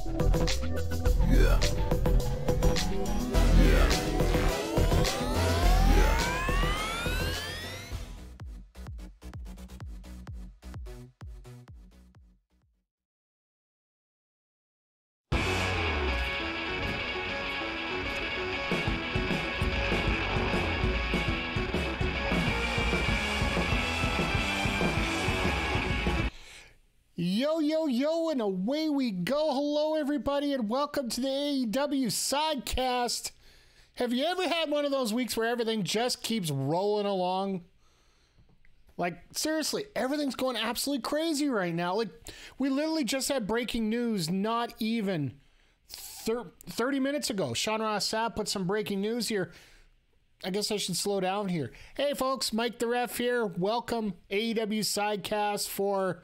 Yeah. Yeah. Yeah. Yo, yo, yo, and away we go. Hello, everybody, and welcome to the AEW Sidecast. Have you ever had one of those weeks where everything just keeps rolling along? Like, seriously, everything's going absolutely crazy right now. Like, we literally just had breaking news not even 30 minutes ago. Sean Ross Sapp put some breaking news here. I guess I should slow down here. Hey, folks, Mike the Ref here. Welcome, AEW Sidecast for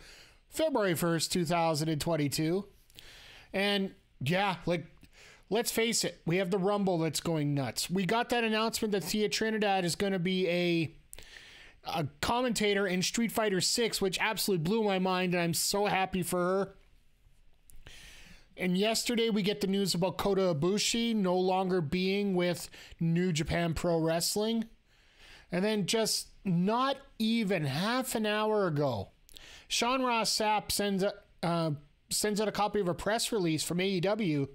February 1st, 2022. And yeah, like, let's face it, we have the Rumble that's going nuts. We got that announcement that Thea Trinidad is going to be a commentator in Street Fighter 6, which absolutely blew my mind, and I'm so happy for her. And yesterday we get the news about Kota Ibushi no longer being with New Japan Pro Wrestling. And then just not even half an hour ago, Sean Ross Sapp sends out a copy of a press release from AEW.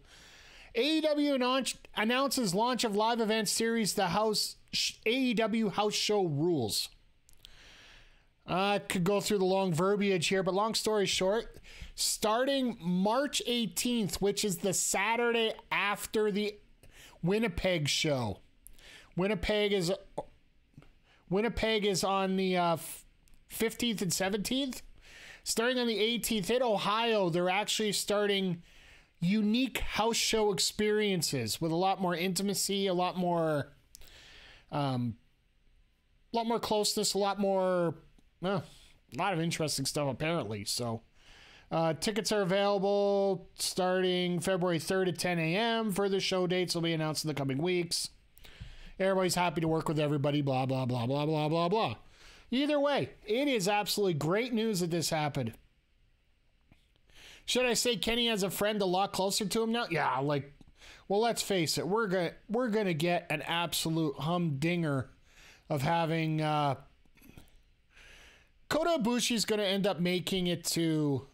AEW announces launch of live event series The AEW House Show Rules. I could go through the long verbiage here, but long story short, starting March 18th, which is the Saturday after the Winnipeg show. Winnipeg is on the 15th and 17th. Starting on the 18th in Ohio, they're actually starting unique house show experiences with a lot more intimacy, a lot more closeness, a lot of interesting stuff apparently. So tickets are available starting February 3rd at 10 a.m. Further show dates will be announced in the coming weeks. Everybody's happy to work with everybody, blah, blah, blah, blah, blah, blah, blah. Either way, it is absolutely great news that this happened. Should I say Kenny has a friend a lot closer to him now? Yeah, like, well, let's face it. We're gonna get an absolute humdinger of having Kota Ibushi's gonna end up making it to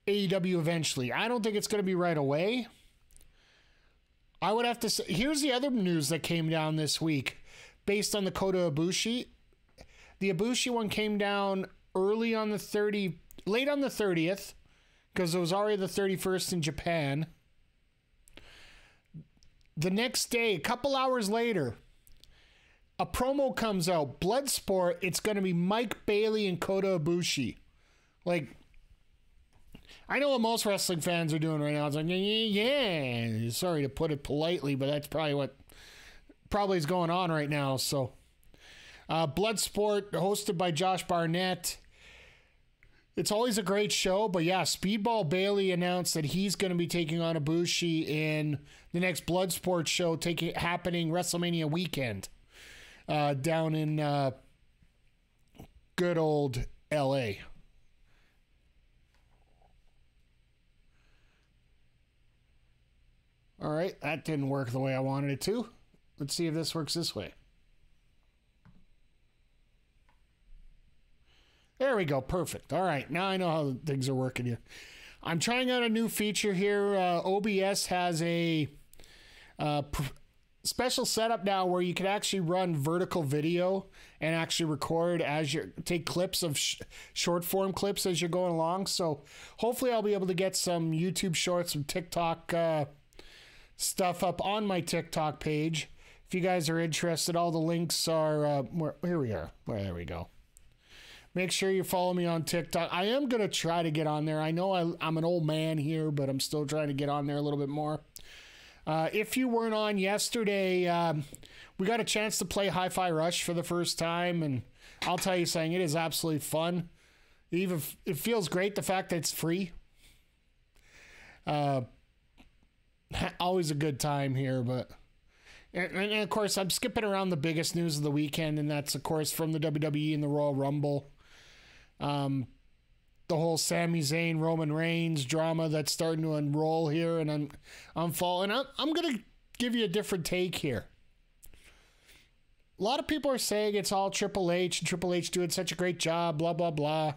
AEW eventually. I don't think it's gonna be right away. I would have to say, here's the other news that came down this week based on the Kota Ibushi. The Ibushi one came down late on the 30th, because it was already the 31st in Japan. The next day, a couple hours later, a promo comes out. Bloodsport, it's going to be Mike Bailey and Kota Ibushi. Like, I know what most wrestling fans are doing right now. It's like, yeah. Sorry to put it politely, but that's probably what is going on right now. So, Bloodsport, hosted by Josh Barnett. It's always a great show, but yeah, Speedball Bailey announced that he's going to be taking on Ibushi in the next Bloodsport show happening WrestleMania weekend down in good old LA. All right, that didn't work the way I wanted it to. Let's see if this works this way. There we go. Perfect. All right. Now I know how things are working here. I'm trying out a new feature here. OBS has a special setup now where you can actually run vertical video and actually record as you take clips of short form clips as you're going along. So hopefully I'll be able to get some YouTube shorts, some TikTok stuff up on my TikTok page. If you guys are interested, all the links are here we are. There we go. Make sure you follow me on TikTok. I am going to try to get on there. I know I'm an old man here, but I'm still trying to get on there a little bit more. If you weren't on yesterday, we got a chance to play Hi-Fi Rush for the first time, and I'll tell you something, it is absolutely fun. It feels great, the fact that it's free. Always a good time here, but... And of course, I'm skipping around the biggest news of the weekend, and that's, of course, from the WWE and the Royal Rumble. the whole Sami Zayn, Roman Reigns drama that's starting to unroll here, and I'm going to give you a different take here. A lot of people are saying it's all Triple H, and Triple H doing such a great job, blah, blah, blah.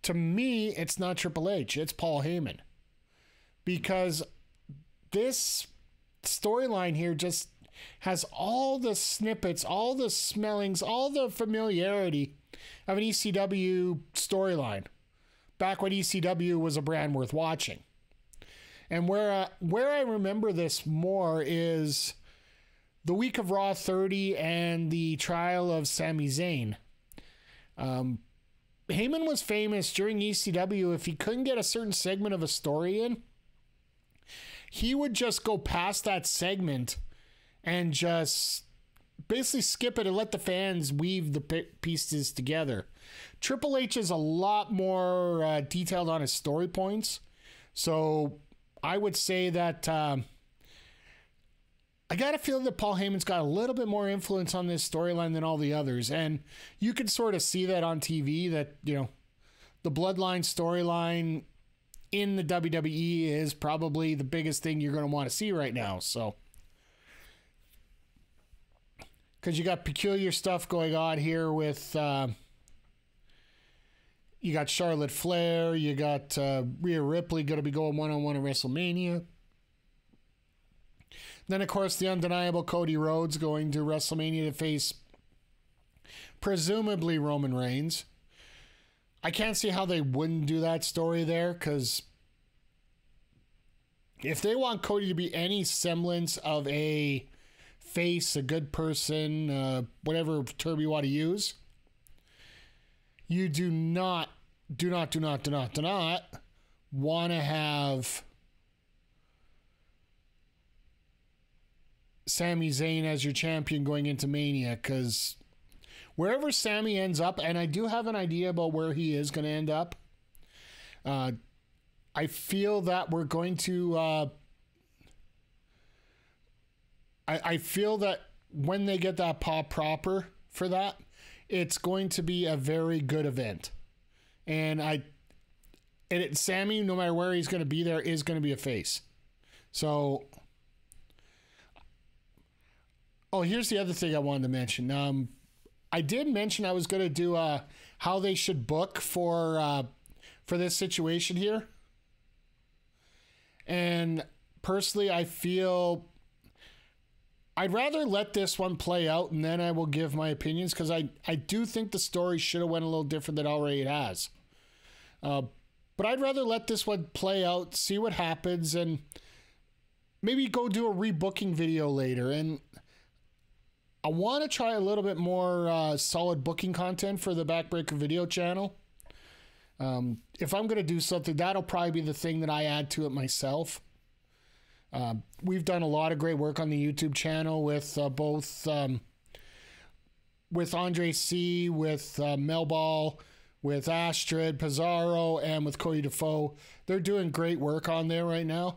To me, it's not Triple H, it's Paul Heyman. Because this storyline here just has all the snippets, all the smellings, all the familiarity of an ECW storyline. Back when ECW was a brand worth watching. And where I remember this more is the week of Raw 30 and the trial of Sami Zayn. Heyman was famous during ECW. If he couldn't get a certain segment of a story in, he would just go past that segment and just basically skip it and let the fans weave the pieces together. Triple H is a lot more detailed on his story points. So I would say that I got to feel that Paul Heyman's got a little bit more influence on this storyline than all the others. And you can sort of see that on TV that, you know, the Bloodline storyline in the WWE is probably the biggest thing you're going to want to see right now. So, because you got peculiar stuff going on here with, you got Charlotte Flair, you got Rhea Ripley going to be going one-on-one at WrestleMania. Then, of course, the undeniable Cody Rhodes going to WrestleMania to face presumably Roman Reigns. I can't see how they wouldn't do that story there, because if they want Cody to be any semblance of a face, a good person, whatever term you want to use, you do not want to have Sami Zayn as your champion going into Mania, because wherever Sami ends up, and I do have an idea about where he is going to end up, I feel that we're going to I feel that when they get that pop proper for that, it's going to be a very good event. And Sami, no matter where he's going to be there, is going to be a face. So, here's the other thing I wanted to mention. I did mention I was going to do how they should book for this situation here. And personally, I feel I'd rather let this one play out and then I will give my opinions, because I do think the story should have went a little different than already it has. But I'd rather let this one play out, see what happens, and maybe go do a rebooking video later. And I want to try a little bit more solid booking content for the Backbreaker video channel. If I'm going to do something, that'll probably be the thing that I add to it myself. We've done a lot of great work on the YouTube channel with both with Andre C, with Mel Ball, with Astrid Pizarro, and with Cody Defoe. They're doing great work on there right now.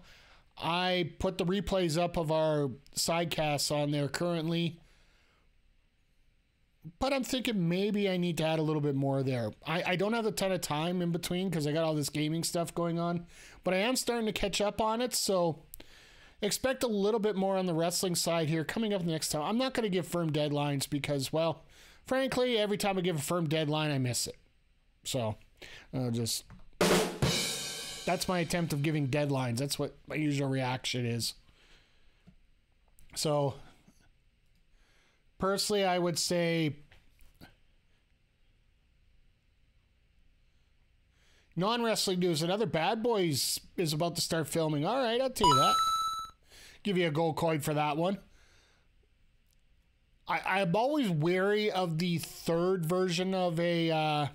I put the replays up of our sidecasts on there currently, but I'm thinking maybe I need to add a little bit more there. I don't have a ton of time in between because I got all this gaming stuff going on, but I am starting to catch up on it, so expect a little bit more on the wrestling side here coming up next time. I'm not going to give firm deadlines because, well, frankly, every time I give a firm deadline, I miss it. So, that's my attempt of giving deadlines. That's what my usual reaction is. So, personally, I would say non-wrestling news. Another Bad Boys is about to start filming. All right, I'll tell you that. Give you a gold coin for that one. I'm always wary of the third version of a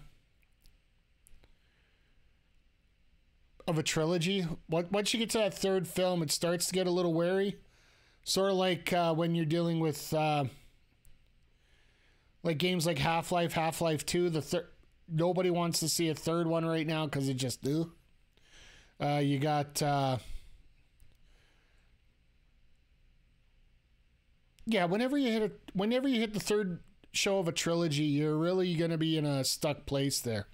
trilogy. Once you get to that third film, it starts to get a little wary. Sort of like when you're dealing with like games like Half-Life, Half-Life 2. Nobody wants to see a third one right now because it just do. You got whenever you hit the third show of a trilogy, you're really going to be in a stuck place there.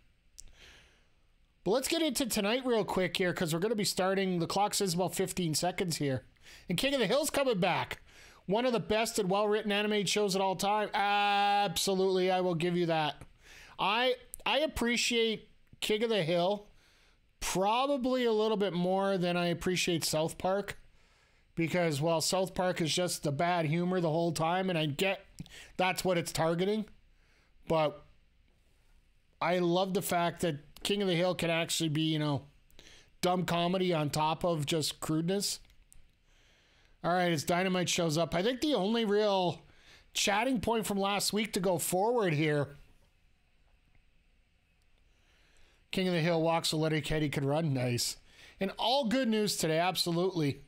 But let's get into tonight real quick here, because we're going to be starting. The clock says about 15 seconds here. And King of the Hill's coming back. One of the best and well-written animated shows at all time. Absolutely, I will give you that. I appreciate King of the Hill probably a little bit more than I appreciate South Park. Because, well, South Park is just the bad humor the whole time, and I get that's what it's targeting. But I love the fact that King of the Hill can actually be, you know, dumb comedy on top of just crudeness. All right, as Dynamite shows up, I think the only real chatting point from last week to go forward here. King of the Hill walks so Letterkenny could run. Nice. And all good news today, absolutely.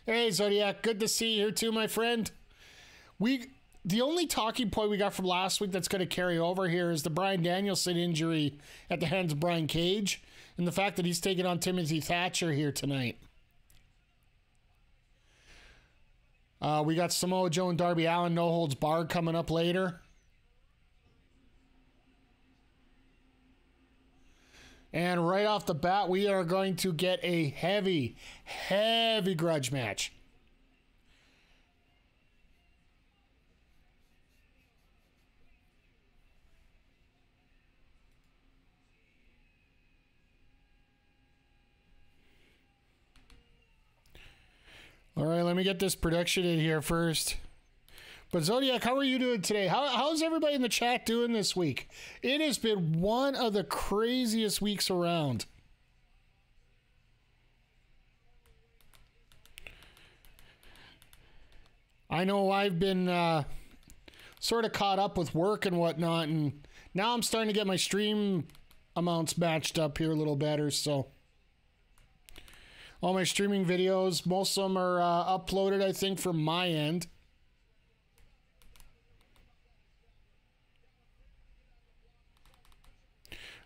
Hey, Zodiac, good to see you here too, my friend. The only talking point we got from last week that's going to carry over here is the Bryan Danielson injury at the hands of Brian Cage and the fact that he's taking on Timothy Thatcher here tonight. We got Samoa Joe and Darby Allin, no holds barred, coming up later. And right off the bat, we are going to get a heavy, heavy grudge match. All right, let me get this production in here first. But Zodiac, how are you doing today? How's everybody in the chat doing this week? It has been one of the craziest weeks around. I know I've been sort of caught up with work and whatnot, and now I'm starting to get my stream amounts matched up here a little better, so... All my streaming videos, most of them are uploaded, I think, from my end.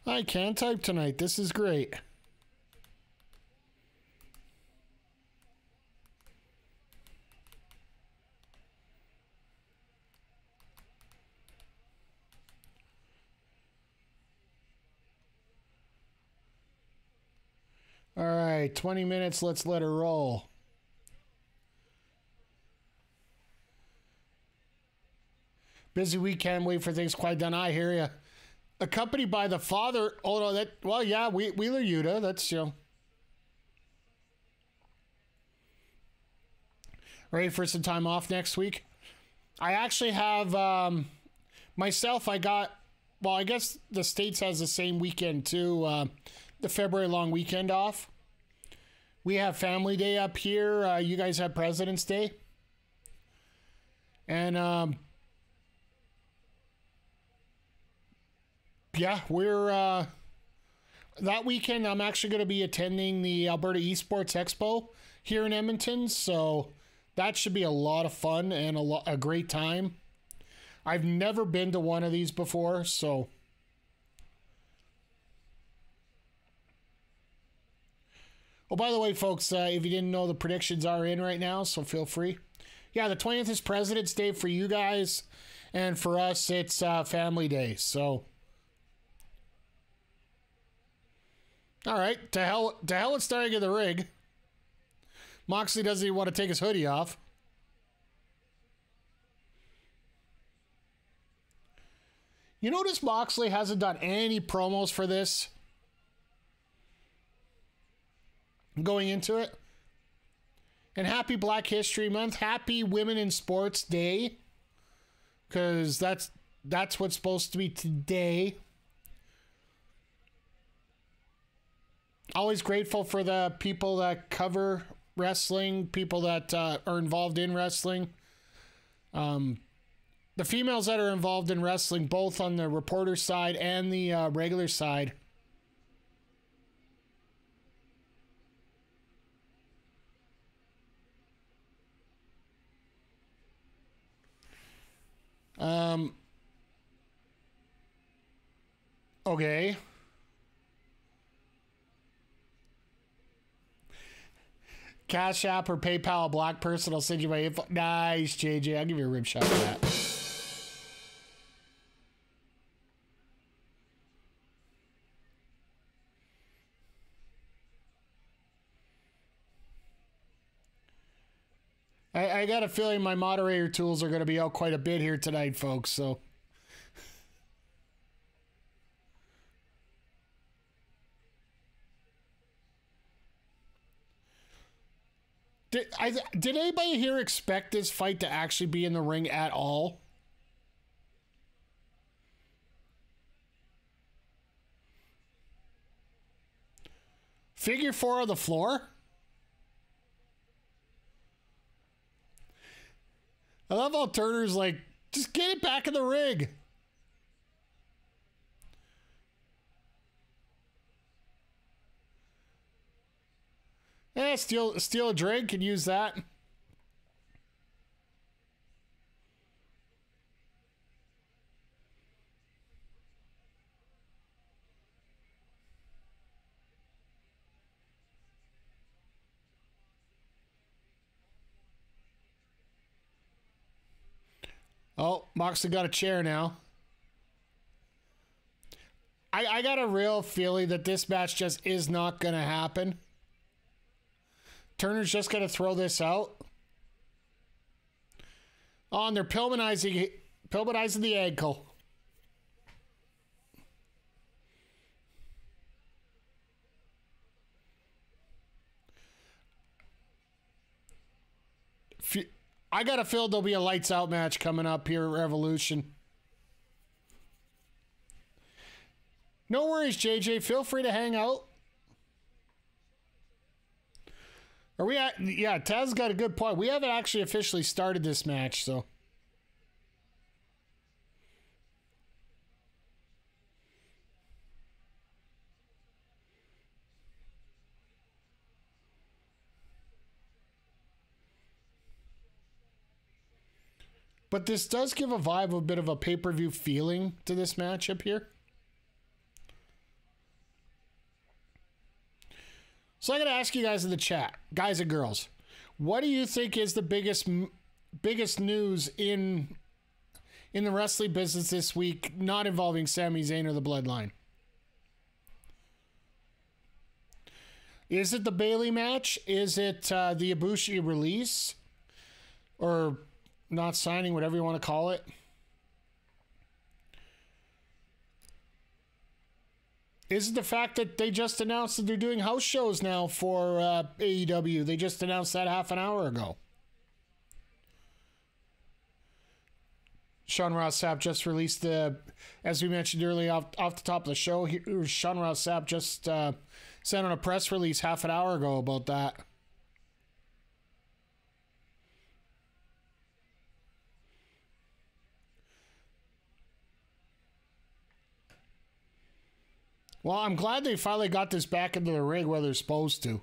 I can type tonight. This is great. All right, 20 minutes. Let's let her roll. Busy weekend. Wait for things quite done. I hear you. Accompanied by the father. Oh no, that. Well, yeah, Wheeler Yuta. That's, you know. Ready for some time off next week? I actually have myself. I got. Well, I guess the States has the same weekend too. The February long weekend off. We have Family Day up here. You guys have President's Day. And yeah, we're that weekend I'm actually going to be attending the Alberta Esports Expo here in Edmonton, so that should be a lot of fun and a great time. I've never been to one of these before, so oh, by the way, folks, if you didn't know, the predictions are in right now, so feel free. Yeah, the 20th is President's Day for you guys, and for us, it's Family Day, so. All right, to hell with starting in the ring. Moxley doesn't even want to take his hoodie off. You notice Moxley hasn't done any promos for this going into it. And happy Black History Month. Happy Women in Sports Day. Because that's what's supposed to be today. Always grateful for the people that cover wrestling, people that are involved in wrestling. The females that are involved in wrestling, both on the reporter side and the regular side. Okay. Cash App or PayPal, a black person, I'll send you my info. Nice, JJ. I'll give you a rib shot for that. I got a feeling my moderator tools are going to be out quite a bit here tonight, folks, so. Did anybody here expect this fight to actually be in the ring at all? Figure 4 on the floor? I love how Turner's like, just get it back in the ring. Steal a drink and use that. Oh, Moxley got a chair now. I got a real feeling that this match just is not going to happen. Turner's just going to throw this out. Oh, and they're Pillmanizing the ankle. I got a feel there'll be a lights out match coming up here at Revolution. No worries, JJ. Feel free to hang out. Are we at? Yeah, Taz got a good point. We haven't actually officially started this match, so. But this does give a vibe of a bit of a pay-per-view feeling to this matchup here. So I got to ask you guys in the chat, guys and girls, what do you think is the biggest news in the wrestling business this week, not involving Sami Zayn or the Bloodline? Is it the Bayley match? Is it the Ibushi release? Or not signing, whatever you want to call it? Is it the fact that they just announced that they're doing house shows now for AEW? They just announced that half an hour ago. Sean Ross Sapp just released as we mentioned earlier off the top of the show, Sean Ross Sapp just sent on a press release half an hour ago about that. Well, I'm glad they finally got this back into the ring where they're supposed to.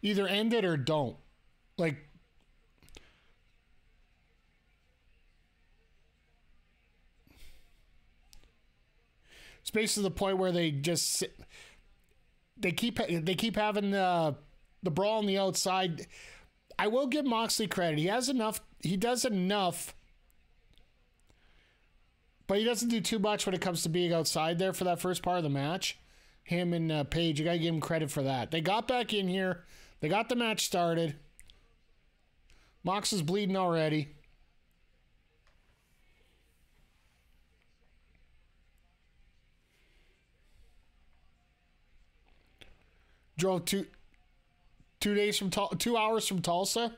Either end it or don't. Like, it's basically the point where they just they keep having the brawl on the outside. I will give Moxley credit. He has enough. He does enough. But he doesn't do too much when it comes to being outside there for that first part of the match. Him and Paige, you got to give him credit for that. They got back in here. They got the match started. Mox is bleeding already. Drove 2 hours from Tulsa.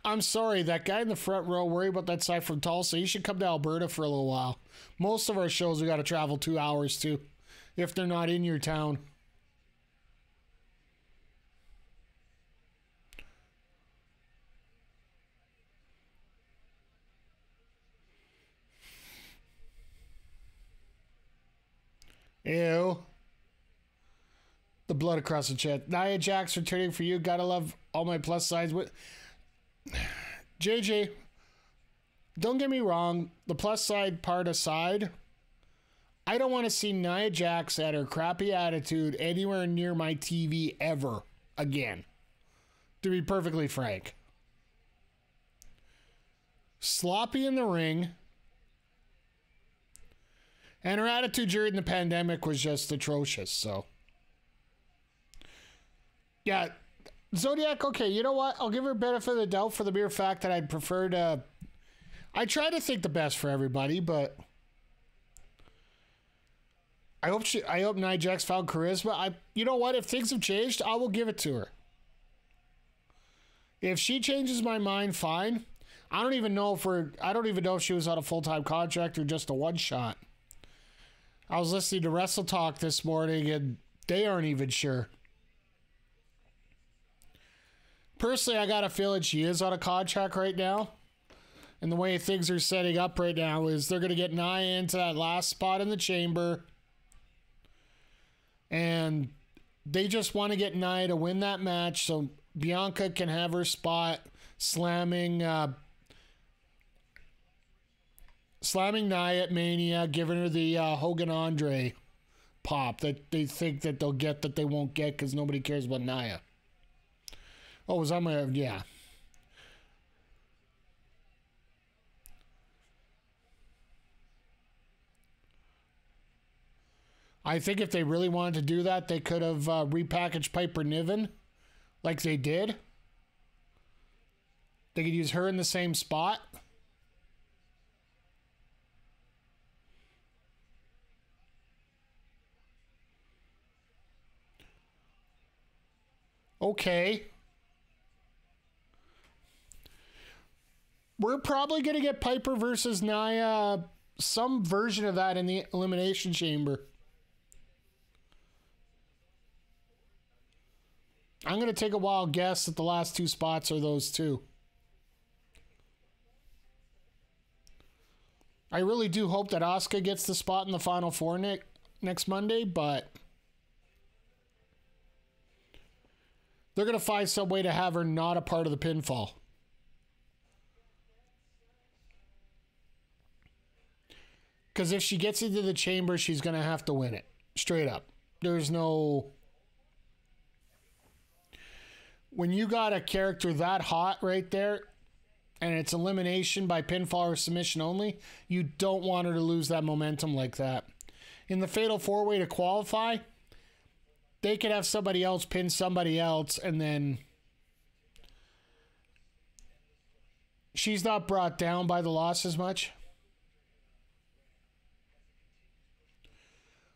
I'm sorry, that guy in the front row worry about that side from Tulsa. He should come to Alberta for a little while. Most of our shows we got to travel 2 hours to, if they're not in your town. Ew. The blood across the chest. Nia Jax returning for you. Gotta love all my plus sides. JJ, don't get me wrong. The plus side part aside, I don't want to see Nia Jax at her crappy attitude anywhere near my TV ever again. To be perfectly frank. Sloppy in the ring. And her attitude during the pandemic was just atrocious, so. Yeah, Zodiac, okay, you know what? I'll give her benefit of the doubt for the mere fact that I'd prefer to... I try to think the best for everybody, but... I hope Nia Jax found charisma. You know what? If things have changed, I will give it to her. If she changes my mind, fine. I don't even know if she was on a full-time contract or just a one-shot. I was listening to Wrestle Talk this morning, and they aren't even sure. Personally, I got a feeling she is on a contract right now. And the way things are setting up right now is they're going to get Nia into that last spot in the chamber. And they just want to get Nia to win that match so Bianca can have her spot slamming Nia at Mania, giving her the Hogan Andre pop that they think that they'll get that they won't get because nobody cares about Nia. Oh, was I my... Yeah. I think if they really wanted to do that, they could have repackaged Piper Niven like they did. They could use her in the same spot. Okay. We're probably going to get Piper versus Nia, some version of that in the Elimination Chamber. I'm going to take a wild guess that the last two spots are those two. I really do hope that Asuka gets the spot in the Final Four next Monday, but they're going to find some way to have her not a part of the pinfall. Because if she gets into the chamber, she's going to have to win it. Straight up. There's no... When you got a character that hot right there, and it's elimination by pinfall or submission only, you don't want her to lose that momentum like that. In the Fatal 4-Way to qualify, they could have somebody else pin somebody else, and then she's not brought down by the loss as much.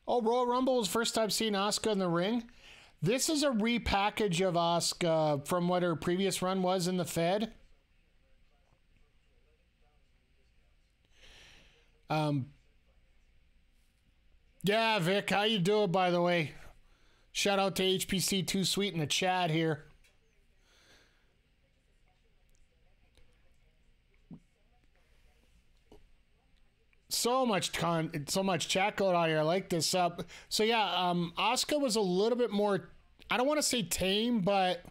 Oh, Royal Rumble was first time seeing Asuka in the ring. This is a repackage of Asuka from what her previous run was in the Fed. Yeah, Vic, how you doing, by the way? Shout out to HPC Too Sweet in the chat here. So much chat going on here. I like this up. So yeah, Asuka was a little bit more, I don't want to say tame, but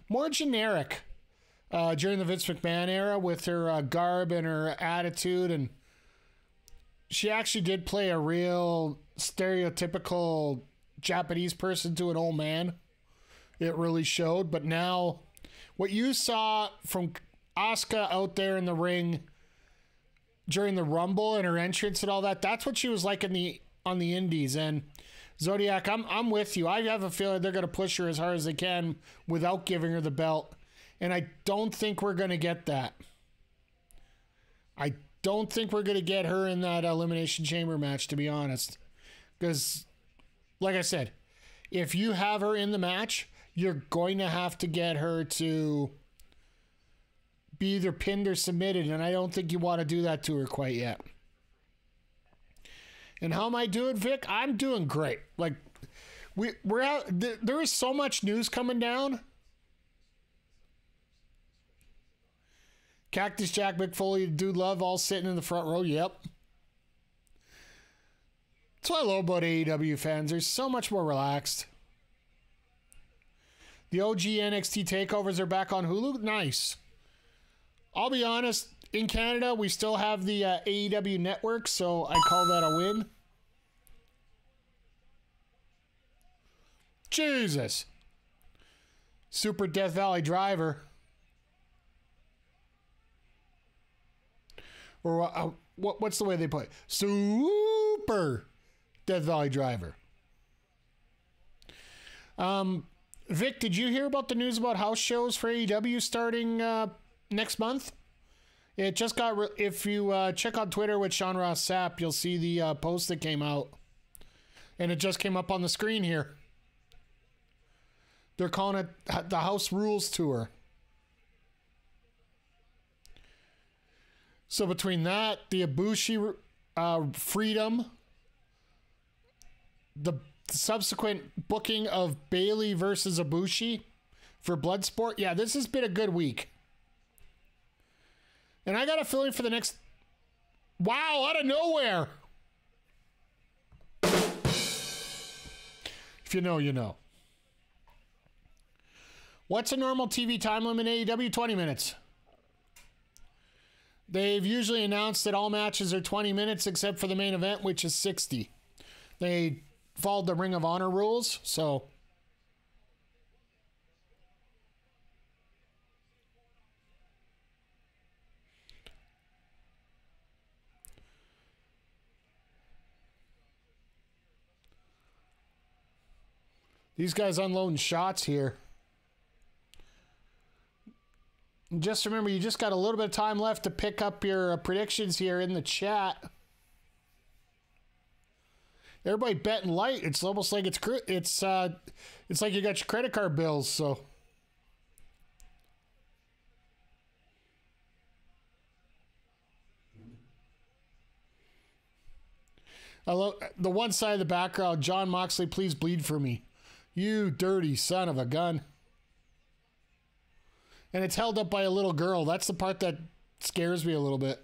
more generic during the Vince McMahon era with her garb and her attitude, and she actually did play a real stereotypical Japanese person to an old man. It really showed. But now, what you saw from Asuka out there in the ring during the Rumble and her entrance and all that, that's what she was like on the indies. And Zodiac, I'm with you. I have a feeling they're going to push her as hard as they can without giving her the belt. And I don't think we're going to get that. I don't think we're going to get her in that Elimination Chamber match, to be honest. Because, like I said, if you have her in the match, you're going to have to get her to be either pinned or submitted, and I don't think you want to do that to her quite yet. And how am I doing, Vic? I'm doing great. Like, we're out. There is so much news coming down. Cactus Jack McFoley, Dude Love, all sitting in the front row. Yep. That's what I love about AEW fans. They're so much more relaxed. The OG NXT takeovers are back on Hulu. Nice. I'll be honest, in Canada, we still have the AEW network, so I call that a win. Jesus. Super Death Valley Driver. Or what's the way they put it? Super Death Valley Driver. Vic, did you hear about the news about house shows for AEW starting next month? It just got, if you check on Twitter with Sean Ross Sapp, you'll see the post that came out. And it just came up on the screen here. They're calling it the House Rules Tour. So between that, the Ibushi Freedom, the subsequent booking of Bailey versus Ibushi for Bloodsport, yeah, this has been a good week. And I got a feeling for the next... Wow, out of nowhere! If you know, you know. What's a normal TV time limit in AEW? 20 minutes. They've usually announced that all matches are 20 minutes except for the main event, which is 60. They followed the Ring of Honor rules, so... These guys unloading shots here. Just remember, you just got a little bit of time left to pick up your predictions here in the chat. Everybody betting light. It's almost like it's like you got your credit card bills. So I love the one side of the background. Jon Moxley, please bleed for me. You dirty son of a gun. And it's held up by a little girl. That's the part that scares me a little bit.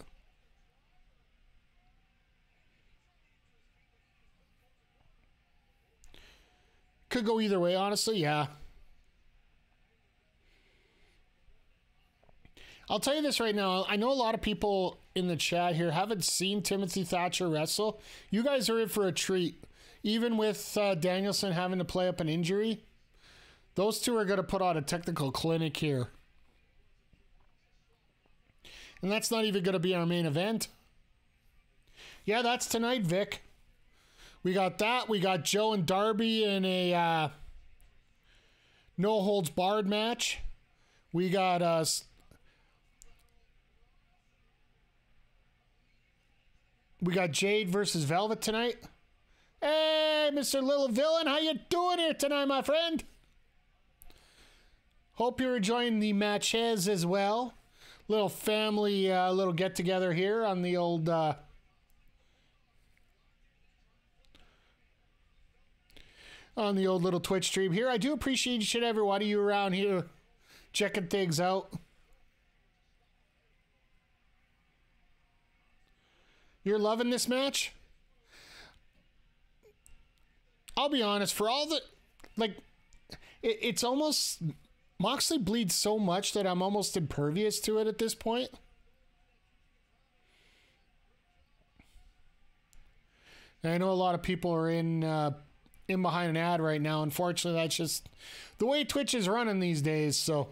Could go either way, honestly, yeah. I'll tell you this right now. I know a lot of people in the chat here haven't seen Timothy Thatcher wrestle. You guys are in for a treat. Even with Danielson having to play up an injury, those two are going to put on a technical clinic here. And that's not even going to be our main event. Yeah, that's tonight, Vic. We got that. We got Joe and Darby in a no-holds-barred match. We got Jade versus Velvet tonight. Hey, Mr. Little Villain, how you doing here tonight, my friend? Hope you're enjoying the matches as well. Little family, little get-together here on the old... on the old little Twitch stream here. I do appreciate each and every one of you around here checking things out. You're loving this match? I'll be honest, for all the... Like, it's almost... Moxley bleeds so much that I'm almost impervious to it at this point. And I know a lot of people are in behind an ad right now. Unfortunately, that's just the way Twitch is running these days, so...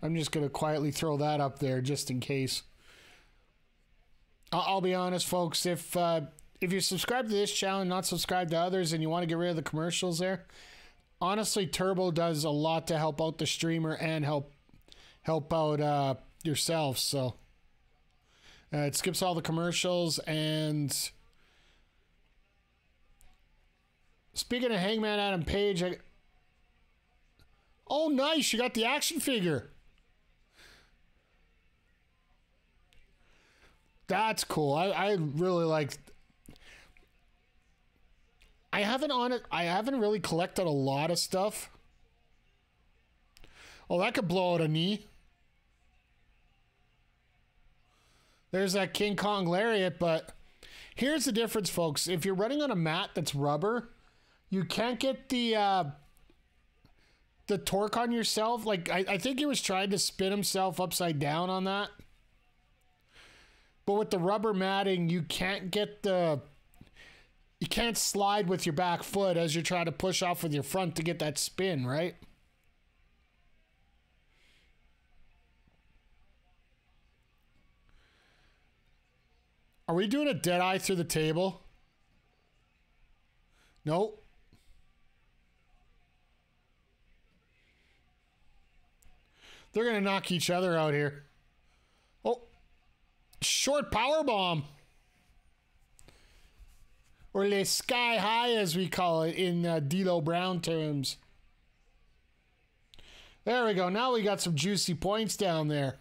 I'm just going to quietly throw that up there just in case. I'll be honest, folks. If you're subscribed to this channel and not subscribed to others and you want to get rid of the commercials there, honestly, Turbo does a lot to help out the streamer and help out yourself. So it skips all the commercials. And speaking of Hangman Adam Page, oh, nice. You got the action figure. That's cool. I really like... I haven't really collected a lot of stuff. Oh, that could blow out a knee. There's that King Kong lariat, but here's the difference, folks. If you're running on a mat that's rubber, you can't get the torque on yourself. Like, I think he was trying to spin himself upside down on that. But with the rubber matting, you can't get the... You can't slide with your back foot as you're trying to push off with your front to get that spin, right? Are we doing a dead eye through the table? Nope. They're going to knock each other out here. Oh, short power bomb. Or the sky high, as we call it in D'Lo Brown terms. There we go. Now we got some juicy points down there.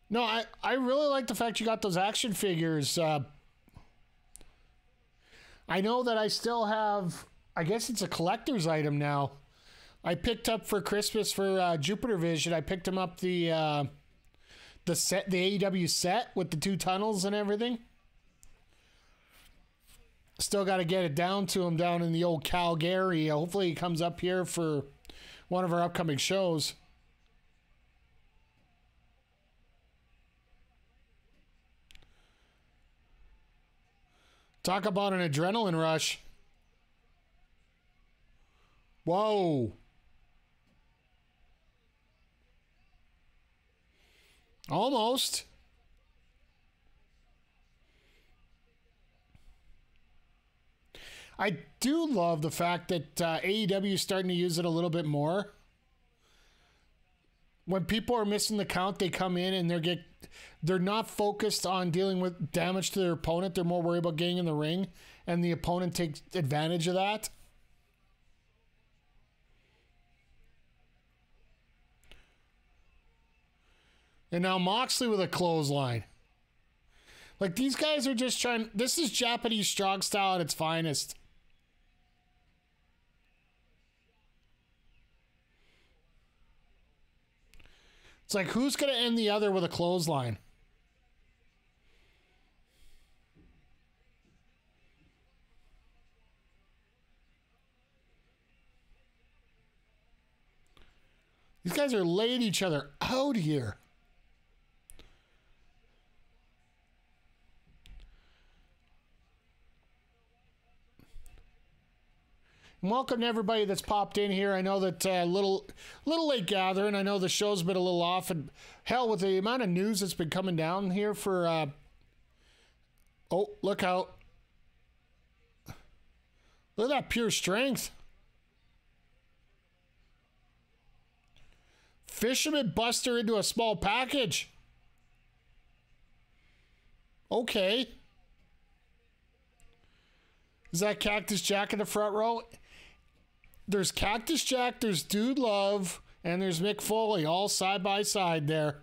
No, I really like the fact you got those action figures. I know that I still have, I guess it's a collector's item now. I picked up for Christmas for Jupiter Vision. I picked him up the set, the AEW set with the 2 tunnels and everything. Still got to get it down to him down in the old Calgary. Hopefully he comes up here for one of our upcoming shows. Talk about an adrenaline rush. Whoa. Almost. I do love the fact that AEW is starting to use it a little bit more. When people are missing the count, they come in and they're not focused on dealing with damage to their opponent. They're more worried about getting in the ring, and the opponent takes advantage of that. And now Moxley with a clothesline. Like, these guys are just trying... This is Japanese strong style at its finest. It's like, who's going to end the other with a clothesline? These guys are laying each other out here. Welcome to everybody that's popped in here. I know that little late gathering. I know the show's been a little off, and hell, with the amount of news that's been coming down here for. Oh, look out! Look at that pure strength. Fisherman Buster into a small package. Okay. Is that Cactus Jack in the front row? There's Cactus Jack, there's Dude Love, and there's Mick Foley, all side by side there.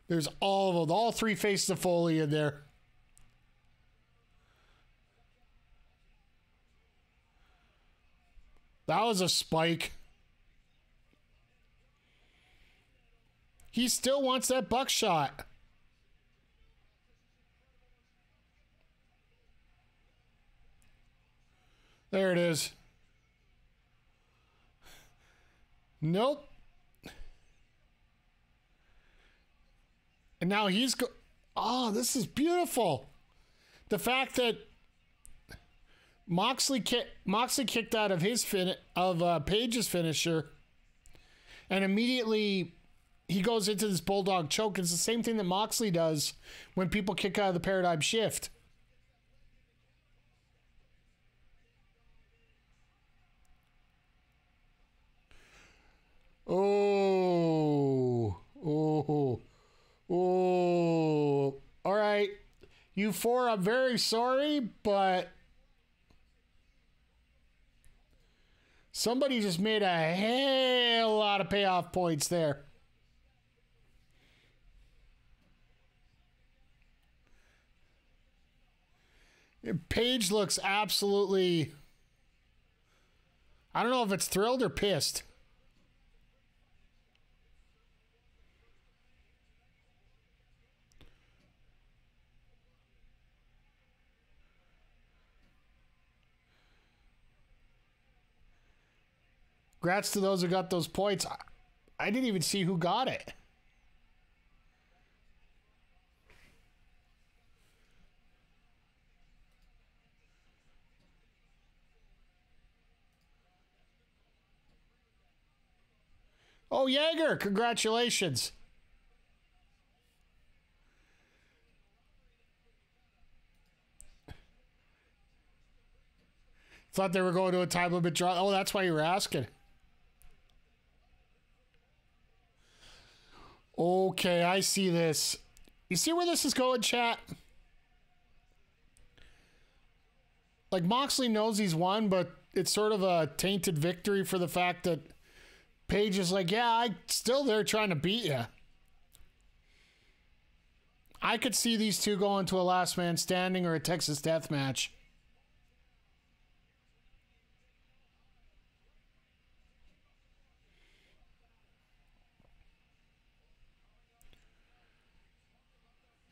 There's all of them, all 3 faces of Foley in there. That was a spike. He still wants that buckshot. There it is. Nope. And now he's oh, this is beautiful. The fact that Moxley kicked out of his Page's finisher, and immediately he goes into this bulldog choke. It's the same thing that Moxley does when people kick out of the paradigm shift. Oh, oh, oh. All right. You 4, I'm very sorry, but somebody just made a hell lot of payoff points there. Paige looks absolutely... I don't know if it's thrilled or pissed. Congrats to those who got those points. I didn't even see who got it. Oh, Jaeger, congratulations. Thought they were going to a time limit draw. Oh, that's why you were asking. Okay, I see this. You see where this is going, chat? Like, Moxley knows he's won, but it's sort of a tainted victory for the fact that Paige is like, yeah, I'm still there trying to beat you. I could see these two going to a last man standing or a Texas death match.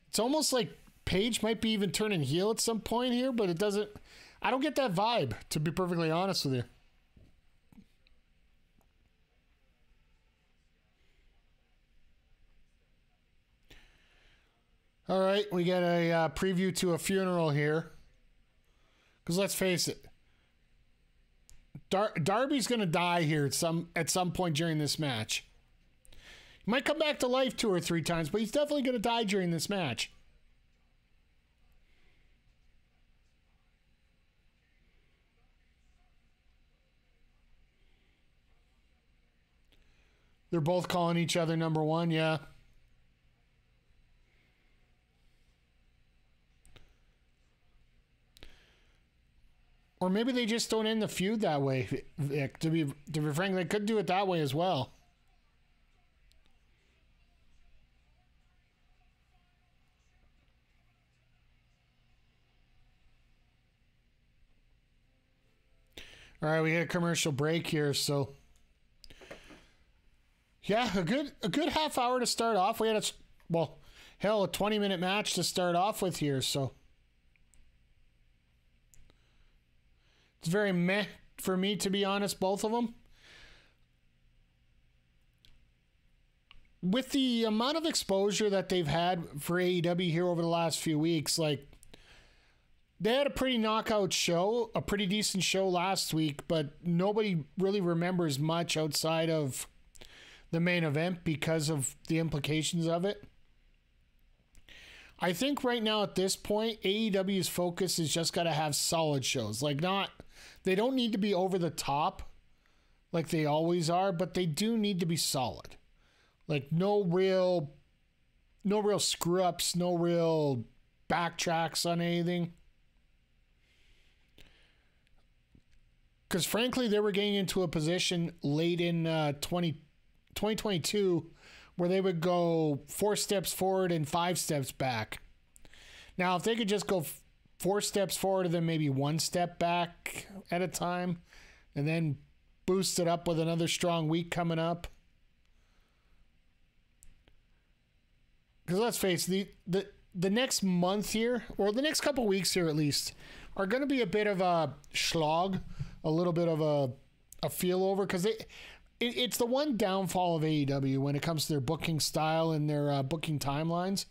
It's almost like Paige might be even turning heel at some point here, but it doesn't... I don't get that vibe, to be perfectly honest with you. All right, we get a preview to a funeral here. Because let's face it, Darby's going to die here at some point during this match. He might come back to life 2 or 3 times, but he's definitely going to die during this match. They're both calling each other number one, yeah. Or maybe they just don't end the feud that way, Vic. To be frank, they could do it that way as well. All right, we get a commercial break here, so yeah, a good half hour to start off. We had a 20-minute match to start off with here, so it's very meh for me, to be honest, both of them. With the amount of exposure that they've had for AEW here over the last few weeks, like, they had a pretty knockout show, a pretty decent show last week, but nobody really remembers much outside of the main event because of the implications of it. I think right now at this point, AEW's focus is just got to have solid shows. Like, they don't need to be over the top like they always are, but they do need to be solid. Like, no real screw ups, no real backtracks on anything. Because frankly, they were getting into a position late in 2022 where they would go 4 steps forward and 5 steps back. Now, if they could just go 4 steps forward and then maybe 1 step back at a time, and then boost it up with another strong week coming up. Because let's face it, the next month here, or the next couple weeks here at least, are going to be a bit of a slog, a little bit of a feel over, because it's the one downfall of AEW when it comes to their booking style and their booking timelines.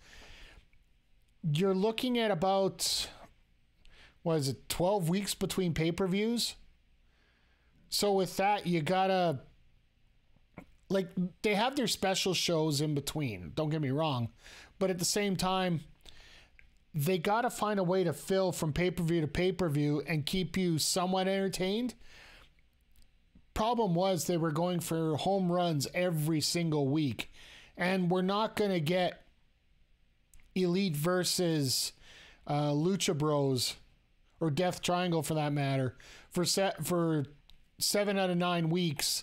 You're looking at about, 12 weeks between pay-per-views? So with that, you gotta, like, they have their special shows in between, don't get me wrong, but at the same time, they gotta find a way to fill from pay-per-view to pay-per-view and keep you somewhat entertained. Problem was they were going for home runs every single week, and we're not going to get Elite versus Lucha Bros or Death Triangle for that matter for 7 out of 9 weeks,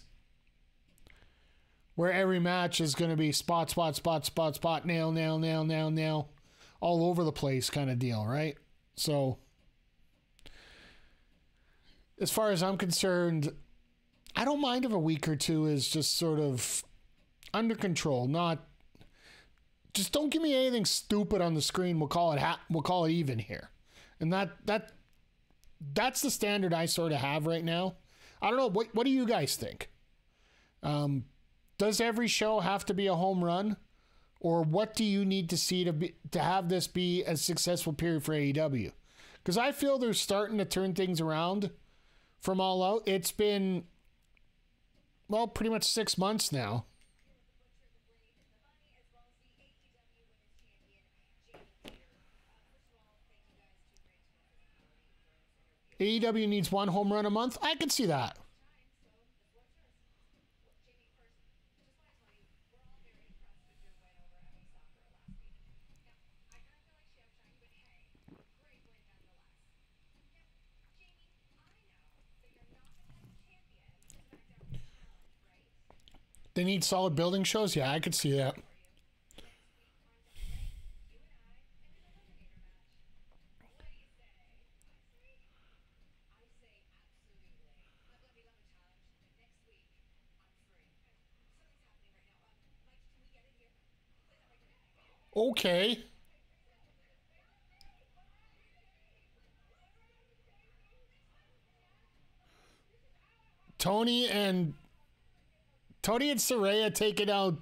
where every match is going to be spot, nail, all over the place kind of deal, right? So as far as I'm concerned, I don't mind if a week or two is just sort of under control. Just don't give me anything stupid on the screen. We'll call it even here, and that's the standard I sort of have right now. I don't know. What do you guys think? Does every show have to be a home run, or what do you need to see to have this be a successful period for AEW? Because I feel they're starting to turn things around from All Out. It's been, well, pretty much 6 months now. AEW needs one home run a month. I can see that. They need solid building shows? Yeah, I could see that. Okay. Tony and Saraya taking out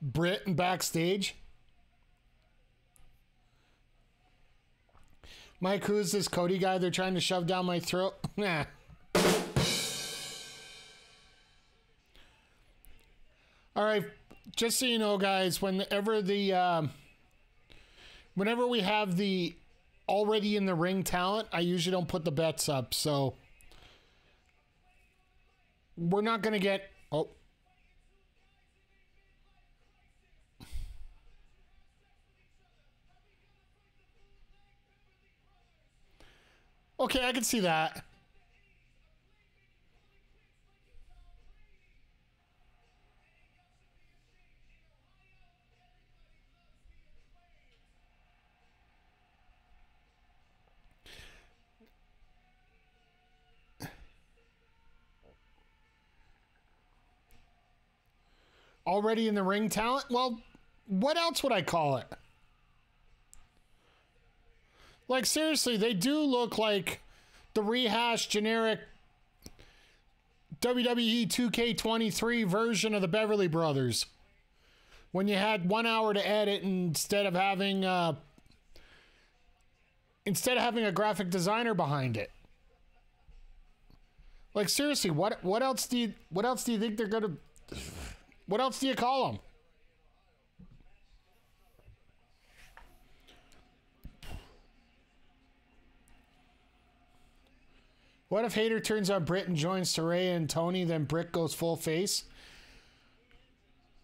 Britt and backstage. Mike, who's this Cody guy they're trying to shove down my throat? Nah. All right, just so you know, guys, whenever we have the already in the ring talent, I usually don't put the bets up, so we're not going to get... Oh. Okay, I can see that. Already in the ring talent? Well, what else would I call it? Like, seriously, they do look like the rehashed generic WWE 2K23 version of the Beverly Brothers. When you had 1 hour to edit instead of having a graphic designer behind it. Like, seriously, what else do you think they're gonna... What else do you call them? What if Hayter turns on Britt and joins Saraya and Tony, then Britt goes full face?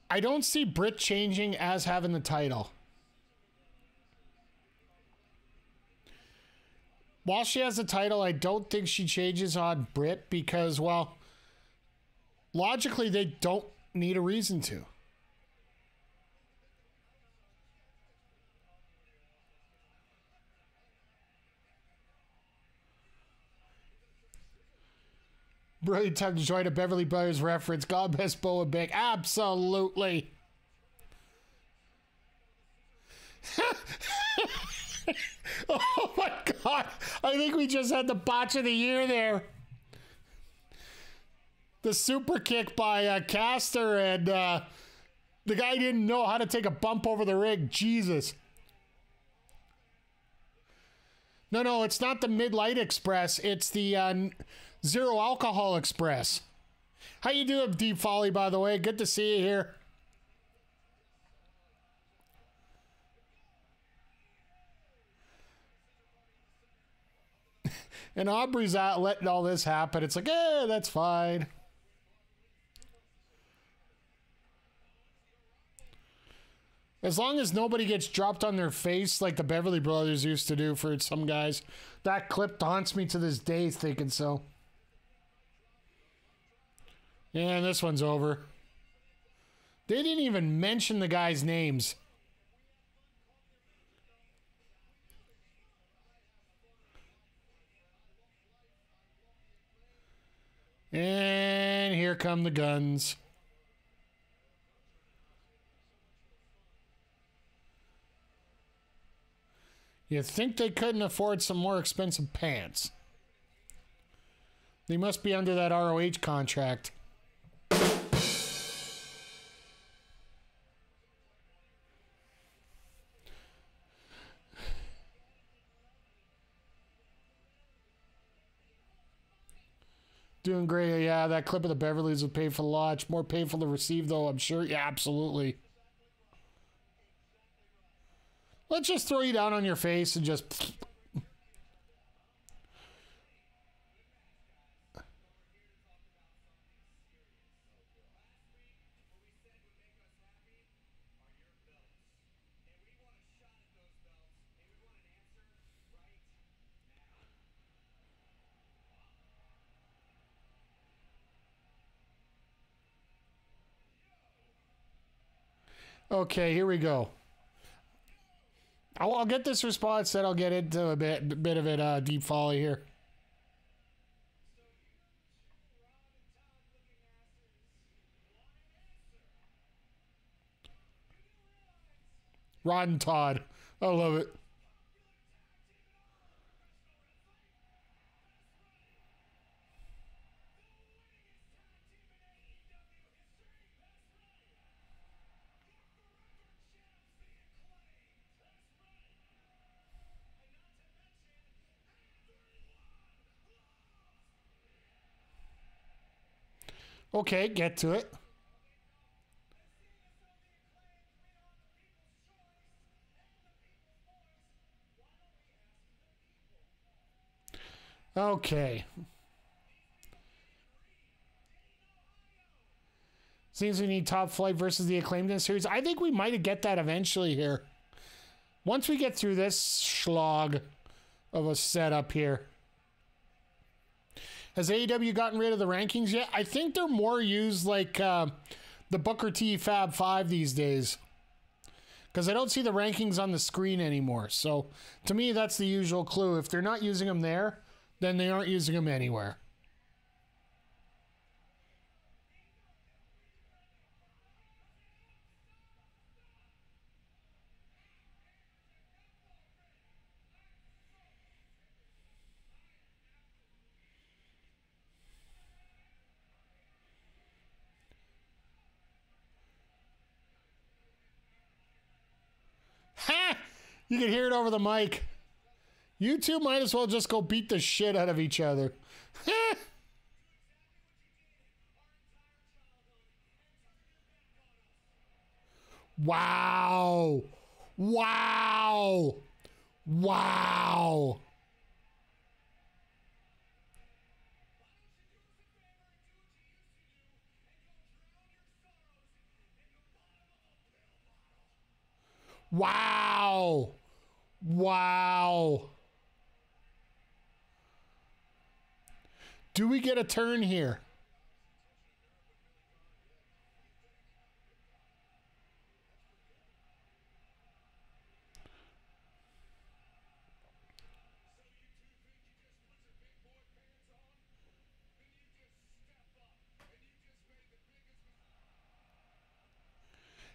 I don't see Britt changing as having the title. While she has the title, I don't think she changes on Britt because, well, logically, they don't need a reason to. Brilliant time to join a Beverly Brothers reference. God bless Bo and Big. Absolutely. Oh my God. I think we just had the botch of the year there. The super kick by Caster, and the guy didn't know how to take a bump over the ring. Jesus. No, it's not the Mid-Light Express. It's the Zero Alcohol Express. How you doing, Deep Folly, by the way? Good to see you here. And Aubrey's out letting all this happen. It's like, that's fine. As long as nobody gets dropped on their face like the Beverly Brothers used to do for some guys. That clip haunts me to this day thinking so. Yeah, this one's over. They didn't even mention the guys' names. And here come the guns. You think they couldn't afford some more expensive pants? They must be under that ROH contract. Doing great. Yeah, that clip of the Beverlys was painful to watch. More painful to receive, though, I'm sure. Yeah, absolutely. Let's just throw you down on your face and just... Okay, here we go. I'll get this response, then I'll get into a bit of it, deep folly here. Rod and Todd. I love it. Okay, get to it. Okay. Seems we need Top Flight versus the Acclaimed in the series. I think we might get that eventually here. Once we get through this slog of a setup here. Has AEW gotten rid of the rankings yet? I think they're more used like the Booker T Fab 5 these days. Because I don't see the rankings on the screen anymore. So to me, that's the usual clue. If they're not using them there, then they aren't using them anywhere. Ha! You can hear it over the mic. You two might as well just go beat the shit out of each other. Wow. Wow. Wow. Wow. Wow. Do we get a turn here?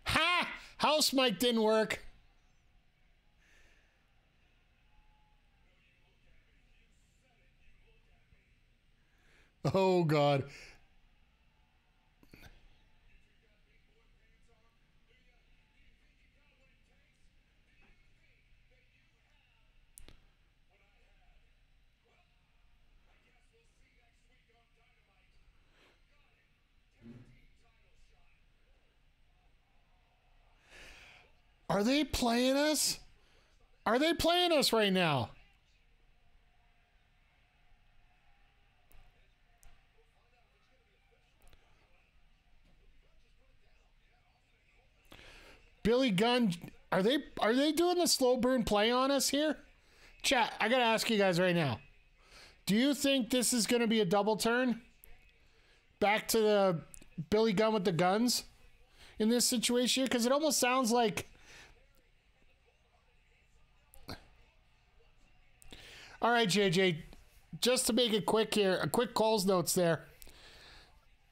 Ha! House mic didn't work. Oh, God. Are they playing us? Are they playing us right now? Billy Gunn, are they doing the slow burn play on us here? Chat, I gotta ask you guys right now. Do you think this is gonna be a double turn? Back to the Billy Gunn with the guns in this situation? Because it almost sounds like. All right, JJ, just to make it quick here, a quick calls notes there.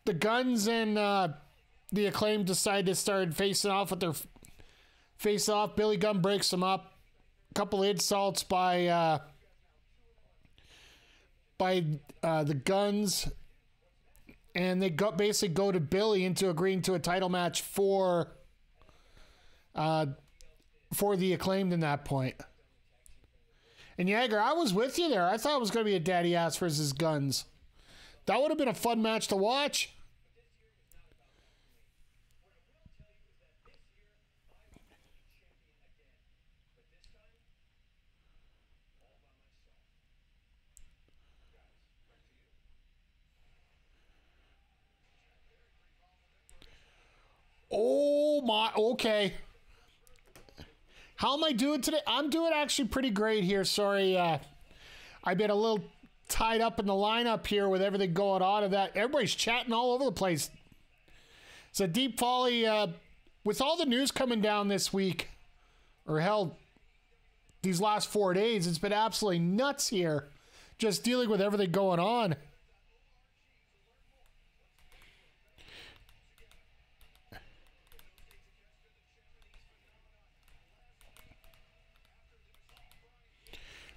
The Guns and the Acclaimed decide to start facing off with their face off. Billy Gunn breaks them up. A couple insults by the Guns, and they basically go to Billy into agreeing to a title match for the Acclaimed in that point. And Jagger, I was with you there. I thought it was going to be a Daddy Ass versus Guns. That would have been a fun match to watch. Oh my, okay. How am I doing today? I'm doing actually pretty great here. Sorry, I've been a little tied up in the lineup here with everything going on and that. Everybody's chatting all over the place. It's a deep folly with all the news coming down this week, or hell, these last 4 days, it's been absolutely nuts here. Just dealing with everything going on.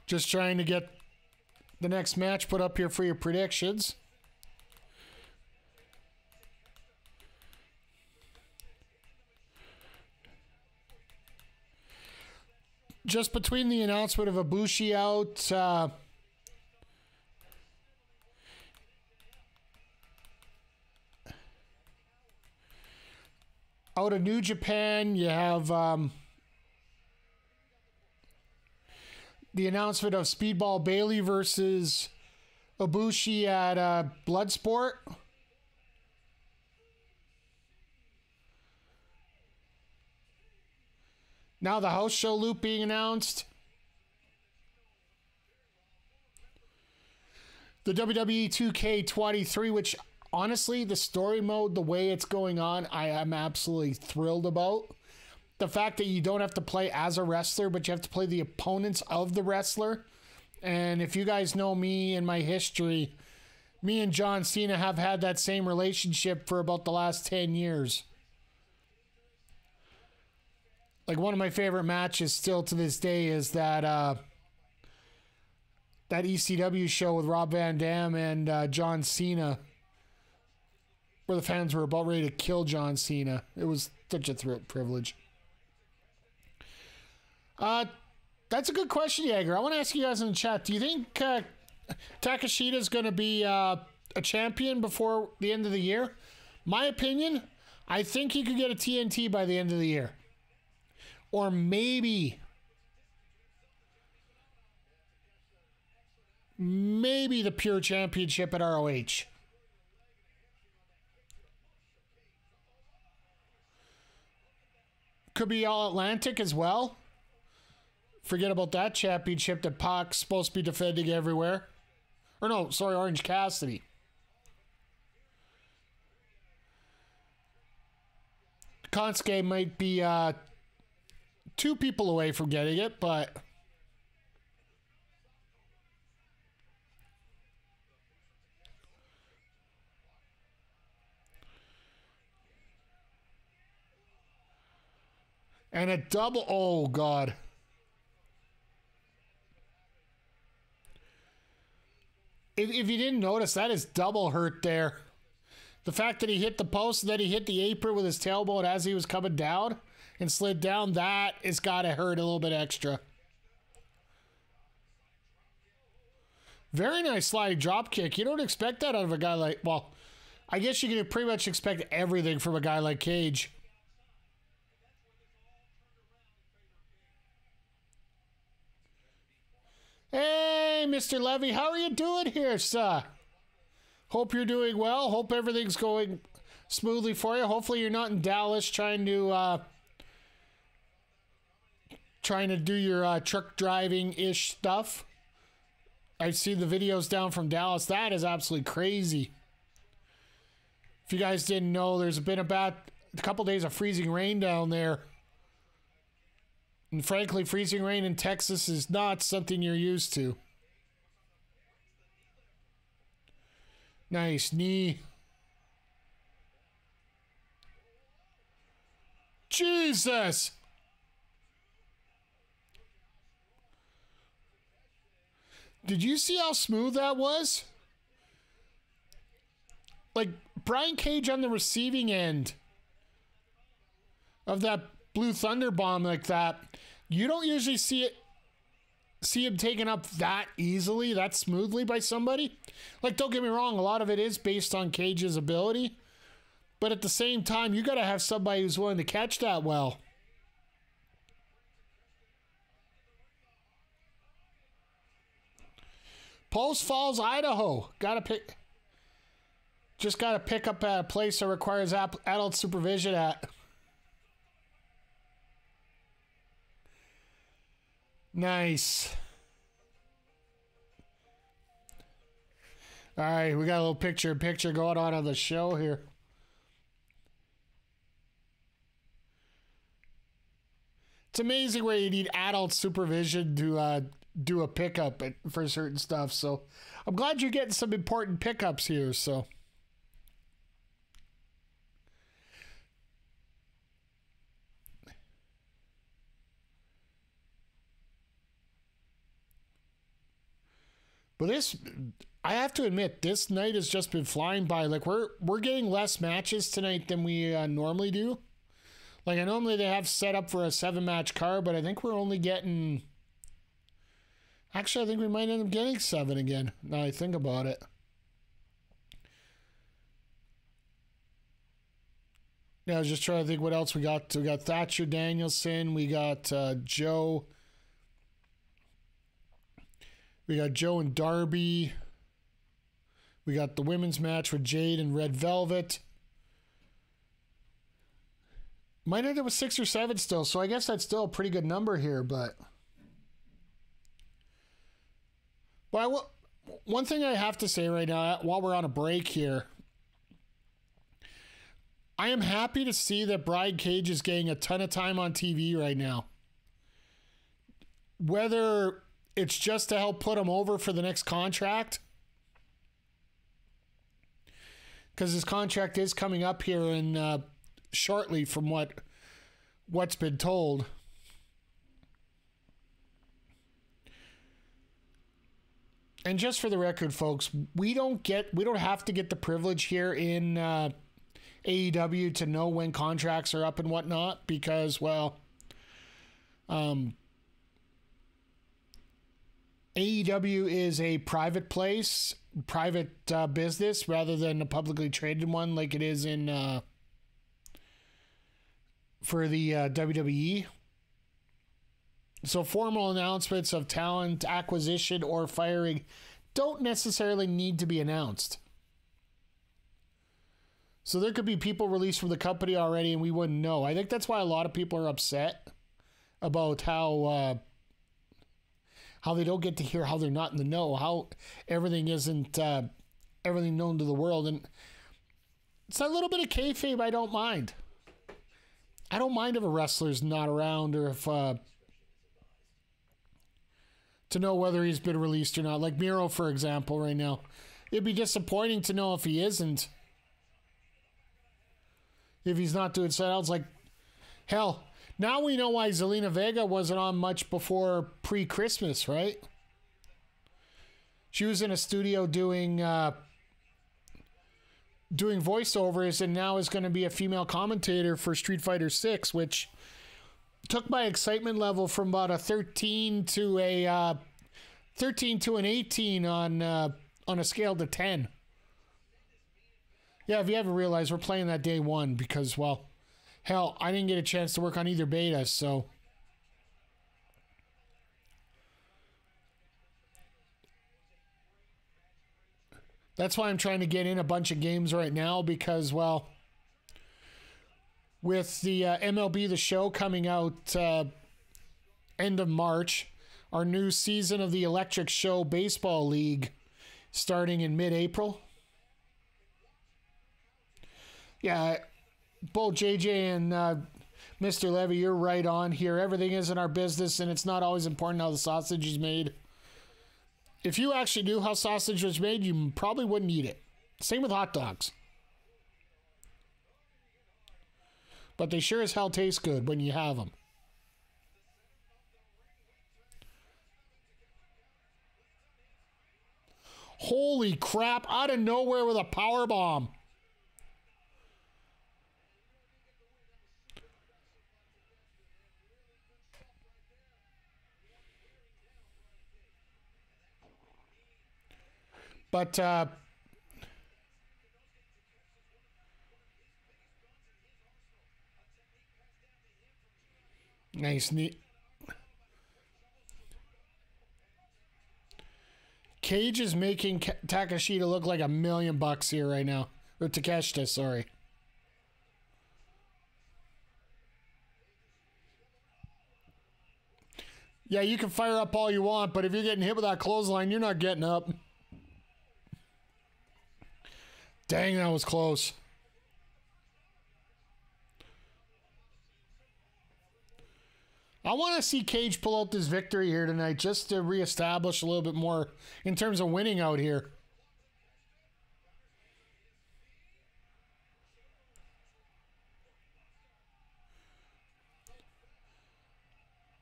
Just trying to get the next match put up here for your predictions. Just between the announcement of Ibushi out, out of New Japan, you have the announcement of Speedball Bailey versus Ibushi at Bloodsport. Now the house show loop being announced. The WWE 2K23, which honestly, the story mode, the way it's going on, I am absolutely thrilled about. The fact that you don't have to play as a wrestler, but you have to play the opponents of the wrestler. And if you guys know me and my history, me and John Cena have had that same relationship for about the last 10 years. Like, one of my favorite matches still to this day is that that ECW show with Rob Van Dam and John Cena, where the fans were about ready to kill John Cena. It was such a privilege. That's a good question, Jaeger. I want to ask you guys in the chat. Do you think Takeshita is going to be a champion before the end of the year? My opinion, I think he could get a TNT by the end of the year. Or maybe the pure championship at ROH. Could be All Atlantic as well. Forget about that championship that Pac's supposed to be defending everywhere. Or no, sorry, Orange Cassidy. Konsuke might be 2 people away from getting it, but and a double, oh God. If you didn't notice, that is double hurt there. The fact that he hit the post and then he hit the apron with his tailbone as he was coming down and slid down, that has got to hurt a little bit extra. Very nice sliding drop kick. You don't expect that out of a guy like, well, I guess you can pretty much expect everything from a guy like Cage. Hey, Mr. Levy, how are you doing here, sir? Hope you're doing well. Hope everything's going smoothly for you. Hopefully you're not in Dallas trying to do your truck driving-ish stuff. I've seen the videos down from Dallas. That is absolutely crazy. If you guys didn't know, there's been about a couple days of freezing rain down there. And frankly, freezing rain in Texas is not something you're used to. Nice knee. Jesus! Did you see how smooth that was? Like, Brian Cage on the receiving end of that Blue Thunder bomb like that. You don't usually see him taken up that easily, that smoothly by somebody. Like, don't get me wrong, a lot of it is based on Cage's ability. But at the same time, you got to have somebody who's willing to catch that well. Post Falls, Idaho. Just got to pick up at a place that requires adult supervision at. Nice. All right, we got a little picture-in-picture going on the show here. It's amazing where you need adult supervision to do a pickup for certain stuff. So I'm glad you're getting some important pickups here. So. But this, I have to admit, this night has just been flying by. Like we're getting less matches tonight than we normally do. Like I normally they have set up for a 7-match card, but I think we're only getting. Actually, I think we might end up getting 7 again. Now I think about it. Yeah, I was just trying to think what else we got. We got Thatcher, Danielson. We got Joe. We got Joe and Darby. We got the women's match with Jade and Red Velvet. Might end up with 6 or 7 still, so I guess that's still a pretty good number here, but... Well, one thing I have to say right now, while we're on a break here, I am happy to see that Brian Cage is getting a ton of time on TV right now. Whether it's just to help put him over for the next contract, because his contract is coming up here in shortly from what's been told. And just for the record, folks, we don't have to get the privilege here in AEW to know when contracts are up and whatnot, because, well, AEW is a private place, private business, rather than a publicly traded one like it is in for the WWE. So formal announcements of talent acquisition or firing don't necessarily need to be announced. So there could be people released from the company already and we wouldn't know. I think that's why a lot of people are upset about how they don't get to hear how they're not in the know, how everything isn't everything known to the world. And it's a little bit of kayfabe I don't mind. I don't mind if a wrestler's not around or if to know whether he's been released or not. Like Miro, for example, right now. It'd be disappointing to know if he isn't. If he's not doing set-outs. Like, hell, now we know why Zelina Vega wasn't on much before pre-Christmas, right? She was in a studio doing voiceovers and now is going to be a female commentator for Street Fighter 6, which took my excitement level from about a 13 to an 18 on a scale to 10. Yeah, if you haven't realized, we're playing that day one because, well, hell, I didn't get a chance to work on either beta, so. That's why I'm trying to get in a bunch of games right now because, well, with the MLB The Show coming out end of March, our new season of the Electric Show Baseball League starting in mid-April. Yeah, both JJ and Mr. Levy, you're right on here. Everything isn't our business, and it's not always important how the sausage is made. If you actually knew how sausage was made, you probably wouldn't eat it. Same with hot dogs. But they sure as hell taste good when you have them. Holy crap, out of nowhere with a power bomb. But nice, neat. Cage is making Takeshita look like $1 million here right now. Or Takeshita, sorry. Yeah, you can fire up all you want, but if you're getting hit with that clothesline, you're not getting up. Dang, that was close. I want to see Cage pull out this victory here tonight just to reestablish a little bit more in terms of winning out here.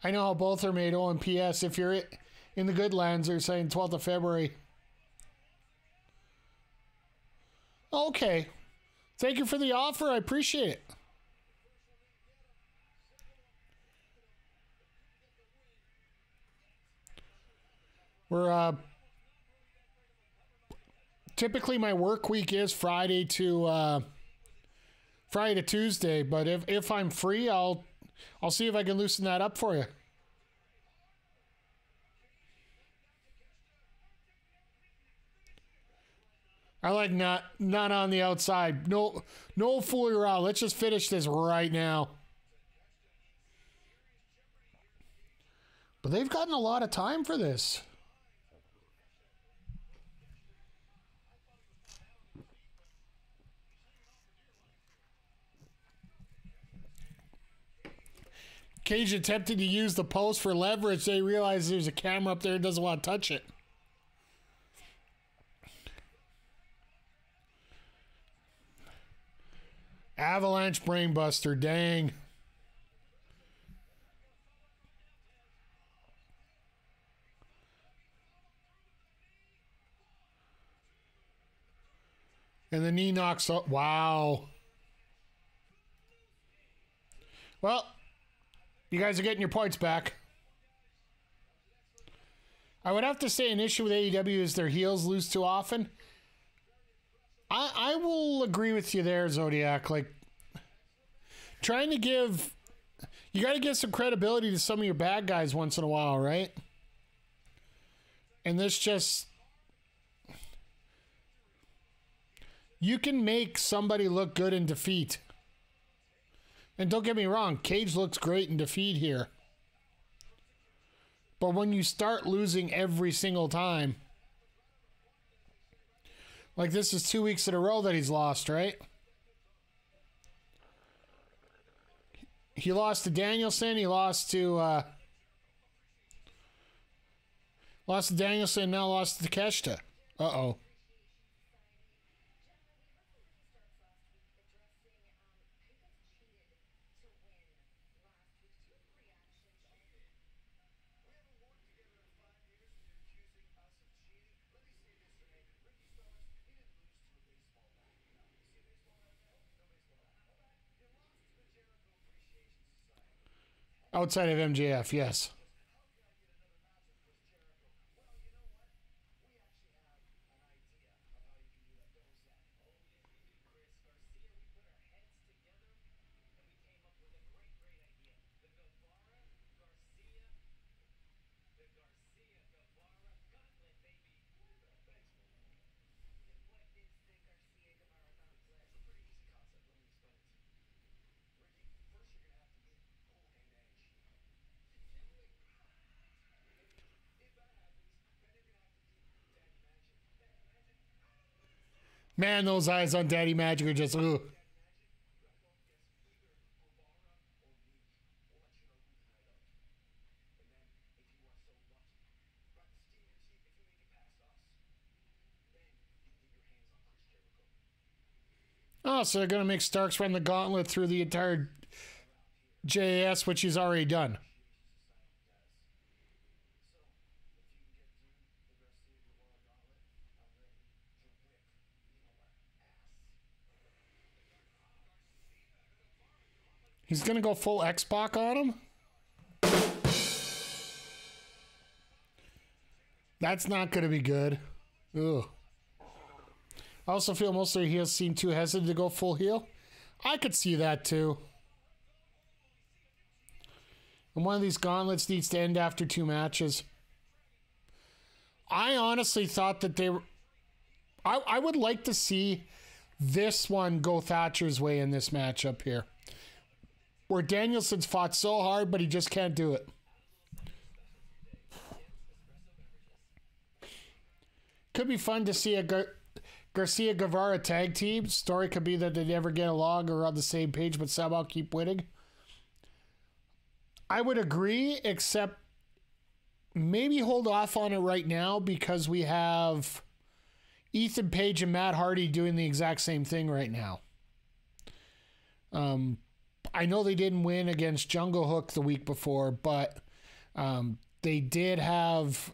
I know how both are made. Oh, and P.S. If you're in the good lands, they're saying 12th of February. Okay. Thank you for the offer. I appreciate it. We're typically my work week is Friday to Tuesday, but if I'm free, I'll see if I can loosen that up for you. I like not on the outside. No fooling around. Let's just finish this right now. But they've gotten a lot of time for this. Cage attempted to use the post for leverage. They realize there's a camera up there and doesn't want to touch it. Avalanche brainbuster, dang. And the knee knocks up. Wow. Well, you guys are getting your points back. I would have to say an issue with AEW is their heels lose too often. I will agree with you there, Zodiac. Like, trying to give... You got to give some credibility to some of your bad guys once in a while, right? And this just... You can make somebody look good in defeat. And don't get me wrong, Cage looks great in defeat here. But when you start losing every single time... Like, this is 2 weeks in a row that he's lost, right? He lost to Danielson. He lost to Danielson, now lost to Takeshita. Uh-oh. Outside of MJF, yes. Man, those eyes on Daddy Magic are just, ugh. Oh, so they're going to make Starks run the gauntlet through the entire JAS, which he's already done. He's going to go full X-Pac on him? That's not going to be good. Ugh. I also feel most of their heels seem too hesitant to go full heel. I could see that too. And one of these gauntlets needs to end after 2 matches. I honestly thought that they were... I would like to see this one go Thatcher's way in this matchup here. Where Danielson's fought so hard, but he just can't do it. Could be fun to see a Garcia Guevara tag team. Story could be that they never get along or on the same page, but somehow keep winning. I would agree, except maybe hold off on it right now because we have Ethan Page and Matt Hardy doing the exact same thing right now. I know they didn't win against Jungle Hook the week before, but they did have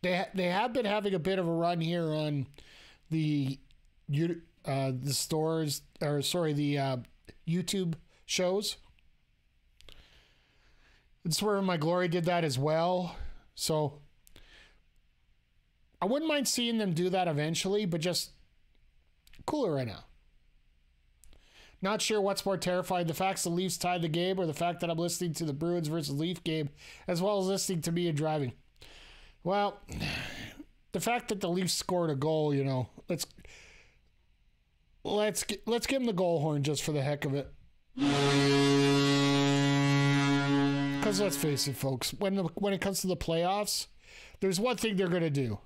they have been having a bit of a run here on the stores, or sorry, the YouTube shows. And Swerve in My Glory did that as well. So I wouldn't mind seeing them do that eventually, but just cooler right now. Not sure what's more terrifying, the fact the Leafs tied the game or the fact that I'm listening to the Bruins versus Leaf game as well as listening to me and driving. Well, the fact that the Leafs scored a goal, you know, let's give them the goal horn just for the heck of it. Because let's face it, folks, when it comes to the playoffs, there's one thing they're going to do.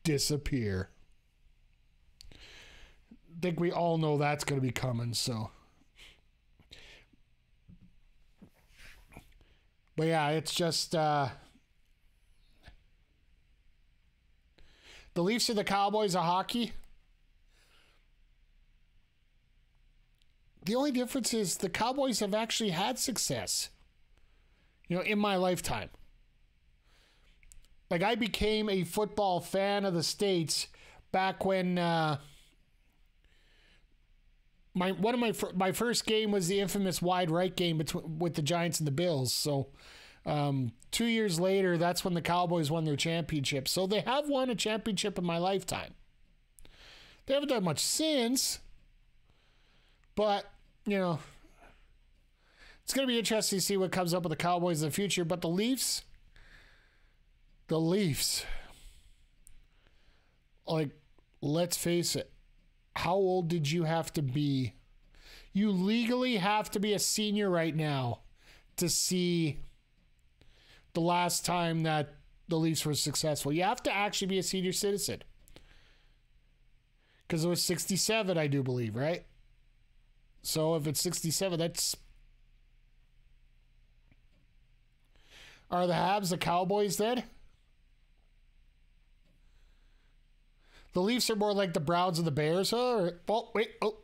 Disappear. I think we all know that's going to be coming, so. But yeah, it's just the Leafs are the Cowboys of hockey. The only difference is the Cowboys have actually had success, you know, in my lifetime. Like, I became a football fan of the States back when my first game was the infamous wide right game with the Giants and the Bills. So 2 years later, that's when the Cowboys won their championship. So they have won a championship in my lifetime. They haven't done much since, but, you know, it's going to be interesting to see what comes up with the Cowboys in the future. But the Leafs, like, let's face it, how old did you have to be? You legally have to be a senior right now to see the last time that the Leafs were successful. You have to actually be a senior citizen. Because it was 67, I do believe, right? So if it's 67, that's... Are the Habs the Cowboys then? The Leafs are more like the Browns and the Bears, huh? Or, oh, wait, oh.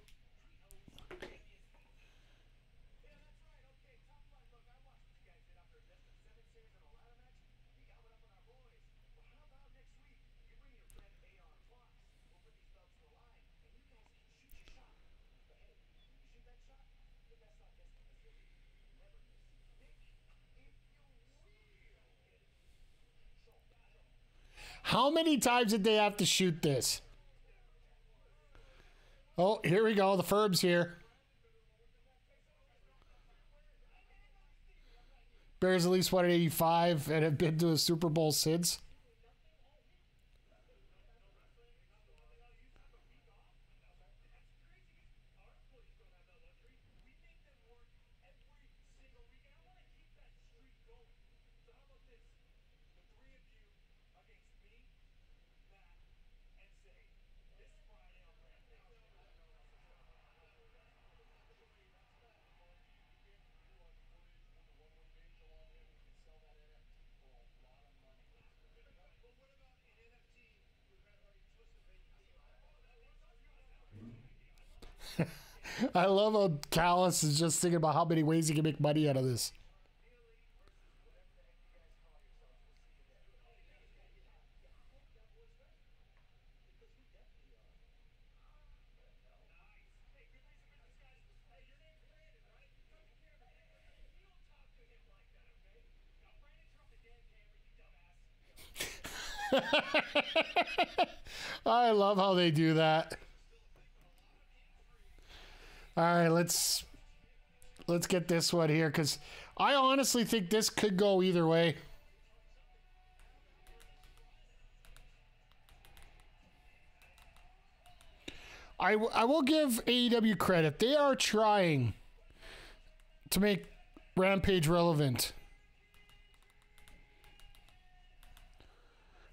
How many times did they have to shoot this? Oh, here we go. The Furb's here. Bears at least won at 85 and have been to a Super Bowl since. I love how Callis is just thinking about how many ways he can make money out of this. I love how they do that. All right, let's get this one here, because I honestly think this could go either way. I will give AEW credit. They are trying to make Rampage relevant.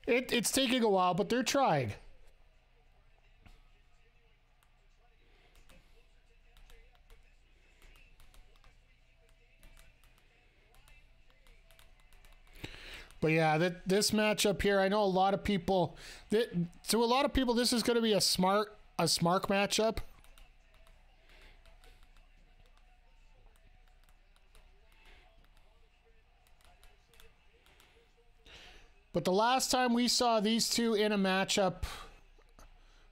It's taking a while, but they're trying. But yeah, this matchup here, I know a lot of people. To a lot of people, this is going to be a smart matchup. But the last time we saw these two in a matchup,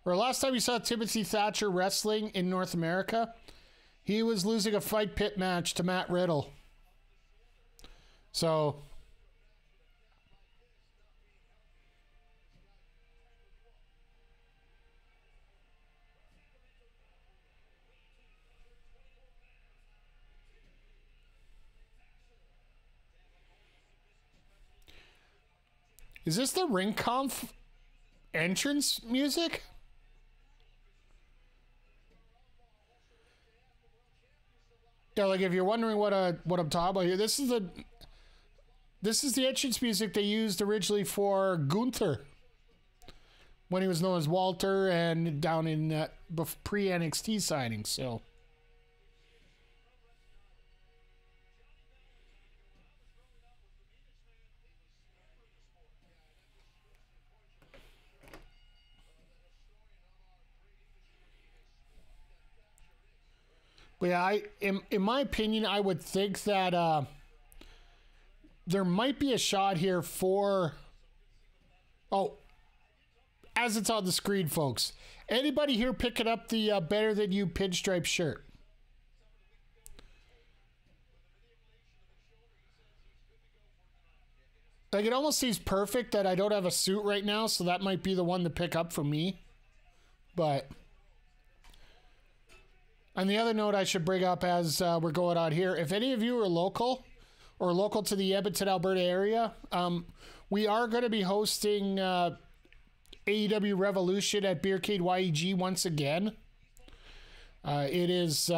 or last time we saw Timothy Thatcher wrestling in North America, he was losing a fight pit match to Matt Riddle. So is this the ring conf entrance music? Yeah, like if you're wondering what I'm talking about here, this is the entrance music they used originally for Gunther when he was known as Walter and down in pre NXT signing. So. But yeah, in my opinion, I would think that there might be a shot here for. Oh, as it's on the screen, folks. Anybody here picking up the Better Than You pinstripe shirt? Like, it almost seems perfect that I don't have a suit right now, so that might be the one to pick up for me. But. And the other note I should bring up as we're going on here, if any of you are local or local to the Edmonton, Alberta area, we are going to be hosting AEW Revolution at Beercade YEG once again. It's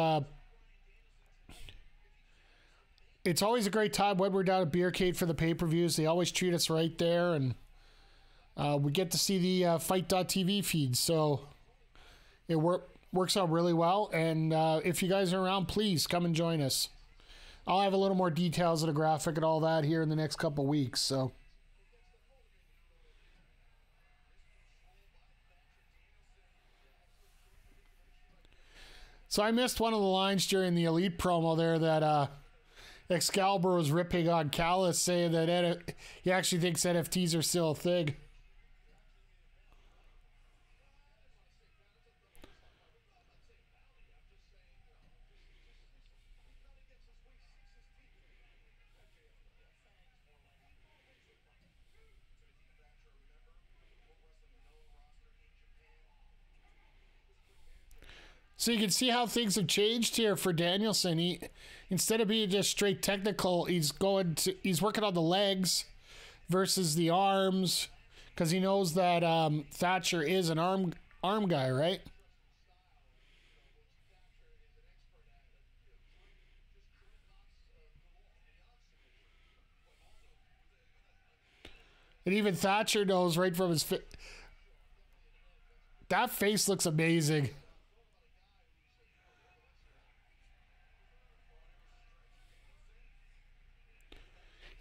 always a great time when we're down at Beercade for the pay-per-views. They always treat us right there, and we get to see the Fight.tv feed, so it works out really well. And if you guys are around, please come and join us. I'll have a little more details of the graphic and all that here in the next couple weeks. So I missed one of the lines during the Elite promo there that Excalibur was ripping on Callis, saying that he actually thinks NFTs are still a thing. So you can see how things have changed here for Danielson. He, instead of being just straight technical, he's working on the legs versus the arms, because he knows that Thatcher is an arm guy, right? And even Thatcher knows right from his face. That face looks amazing.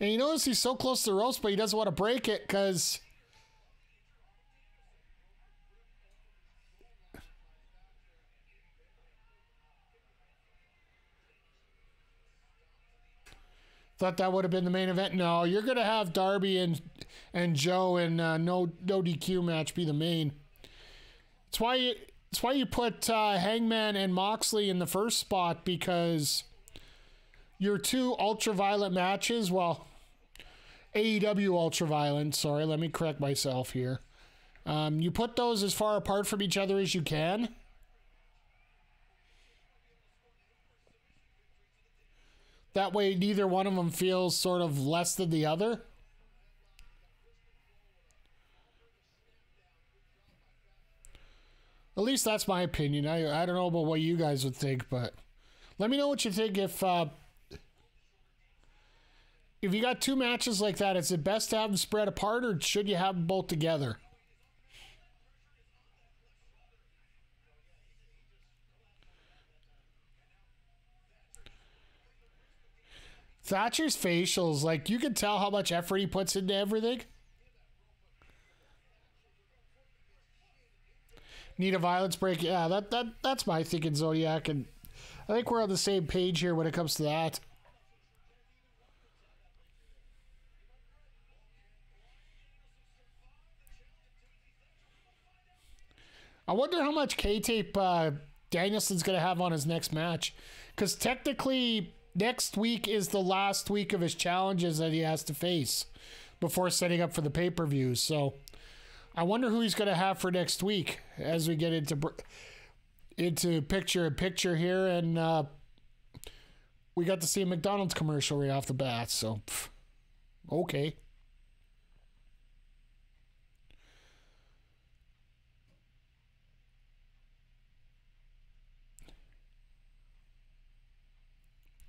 And you notice he's so close to the ropes, but he doesn't want to break it because thought that would have been the main event. No, you're gonna have Darby and Joe and no DQ match be the main. It's why you put Hangman and Moxley in the first spot, because your two ultraviolet matches, well, AEW ultraviolet, sorry, let me correct myself here. You put those as far apart from each other as you can. That way neither one of them feels sort of less than the other. At least that's my opinion. I don't know about what you guys would think, but let me know what you think. If you got two matches like that, is it best to have them spread apart, or should you have them both together? Thatcher's facials, like, you can tell how much effort he puts into everything. Need a violence break? Yeah, that's my thinking, Zodiac, and I think we're on the same page here when it comes to that. I wonder how much K-tape Danielson's going to have on his next match. Because technically, next week is the last week of his challenges that he has to face before setting up for the pay-per-views. So I wonder who he's going to have for next week as we get into picture-in-picture here. And we got to see a McDonald's commercial right off the bat. So, okay.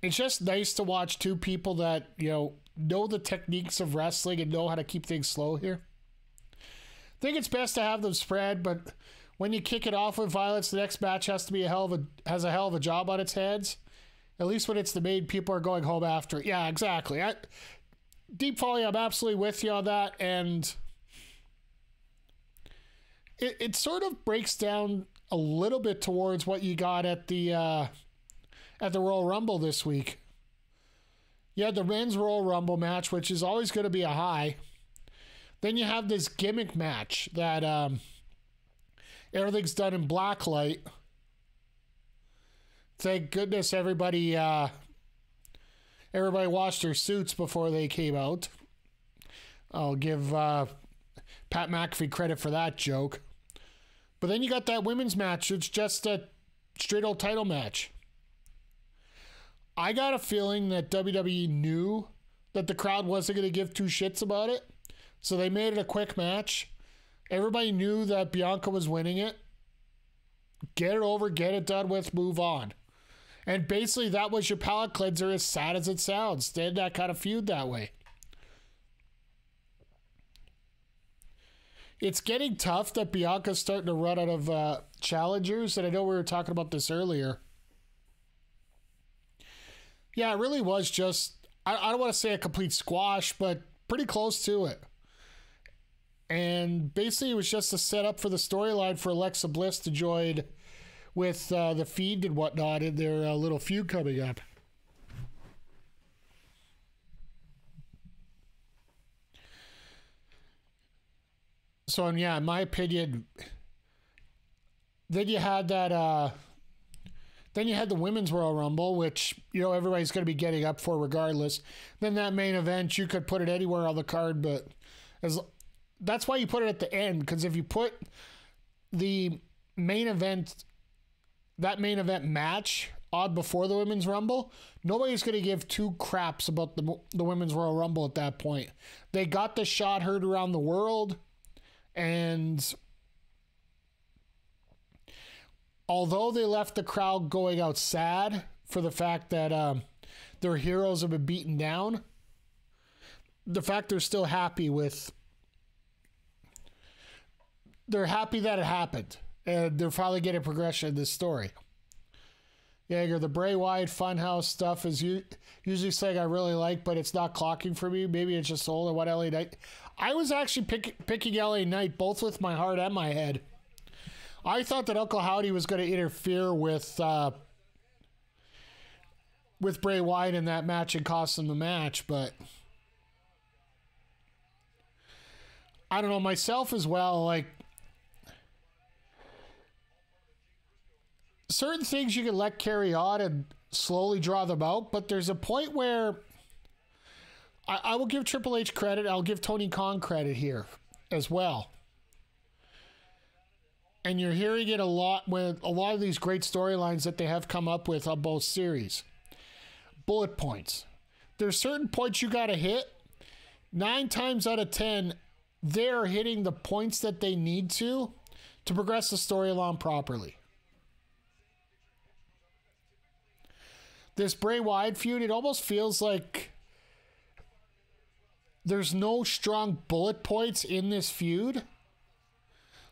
It's just nice to watch two people that, know the techniques of wrestling and know how to keep things slow here. I think it's best to have them spread, but when you kick it off with violence, the next match has to be has a hell of a job on its hands. At least when it's the main, people are going home after it. Yeah, exactly. Deep Folly, I'm absolutely with you on that, and it sort of breaks down a little bit towards what you got at the Royal Rumble this week. You had the men's Royal Rumble match, which is always going to be a high. Then you have this gimmick match that everything's done in black light. Thank goodness everybody washed their suits before they came out. I'll give Pat McAfee credit for that joke. But then you got that women's match. It's just a straight old title match. I got a feeling that WWE knew that the crowd wasn't going to give two shits about it. So they made it a quick match. Everybody knew that Bianca was winning it. Get it over, get it done with, move on. And basically that was your palate cleanser, as sad as it sounds. They had that kind of feud that way. It's getting tough that Bianca's starting to run out of challengers. And I know we were talking about this earlier. Yeah, it really was just, I don't want to say a complete squash, but pretty close to it. And basically it was just a setup for the storyline for Alexa Bliss to join with the Fiend and whatnot in their little feud coming up. So, yeah, in my opinion, then you had that... Then you had the Women's Royal Rumble, which, everybody's going to be getting up for regardless. Then that main event, you could put it anywhere on the card, but that's why you put it at the end, because if you put the main event, that main event match on before the Women's Rumble, nobody's going to give two craps about the Women's Royal Rumble at that point. They got the shot heard around the world, and... although they left the crowd going out sad for the fact that their heroes have been beaten down, the fact they're still happy they're happy that it happened. And they're finally getting progression in this story. Yeah, the Bray Wyatt Funhouse stuff is usually something I really like, but it's not clocking for me. Maybe it's just old or what LA Knight. I was actually picking LA Knight both with my heart and my head. I thought that Uncle Howdy was going to interfere with Bray Wyatt in that match and cost him the match, but I don't know, myself as well, like, certain things you can let carry on and slowly draw them out, but there's a point where I will give Triple H credit, I'll give Tony Khan credit here as well. And you're hearing it a lot with a lot of these great storylines that they have come up with on both series. Bullet points. There's certain points you got to hit. 9 times out of 10, they're hitting the points that they need to progress the storyline properly. This Bray Wyatt feud, it almost feels like there's no strong bullet points in this feud.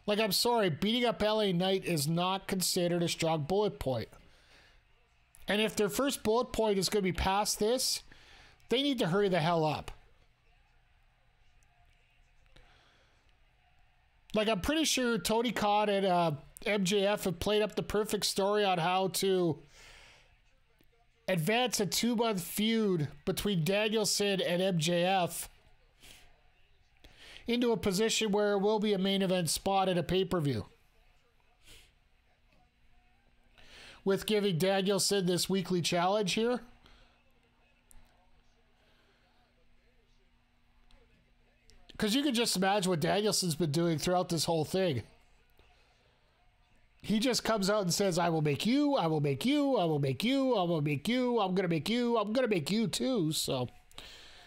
Like, I'm sorry, beating up LA Knight is not considered a strong bullet point. And if their first bullet point is going to be past this, They need to hurry the hell up. Like, I'm pretty sure Tony Khan and MJF have played up the perfect story on how to advance a 2-month feud between Danielson and MJF into a position where it will be a main event spot at a pay-per-view. With giving Danielson this weekly challenge here. Because you can just imagine what Danielson's been doing throughout this whole thing. He just comes out and says, I will make you, I will make you, I will make you, I will make you, I'm going to make you, I'm going to make you too. So,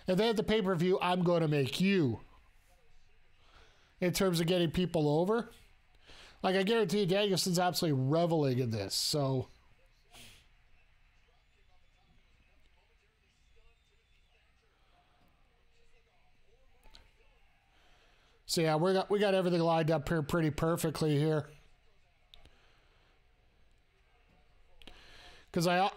and then at the pay-per-view, I'm going to make you. In terms of getting people over. Like, I guarantee you, Danielson's absolutely reveling in this. So, yeah, we got everything lined up here pretty perfectly here. Because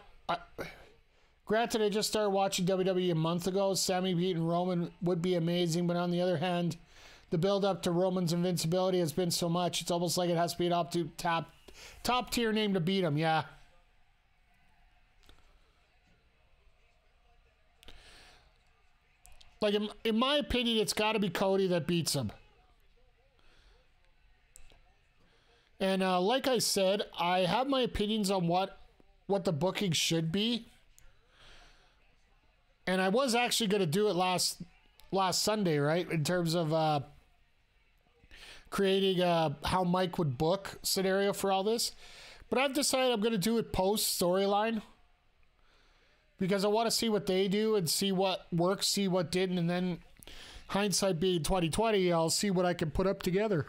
granted, I just started watching WWE a month ago. Sammy beating Roman would be amazing, but on the other hand, the build up to Roman's invincibility has been so much. It's almost like it has to be an top tier name to beat him. Yeah. Like, in my opinion, it's got to be Cody that beats him. And like I said, I have my opinions on what the booking should be. And I was actually going to do it last Sunday, right? In terms of creating how Mike would book scenario for all this. But I've decided I'm going to do it post storyline. Because I want to see what they do and see what works, see what didn't. And then hindsight being 2020, I'll see what I can put up together.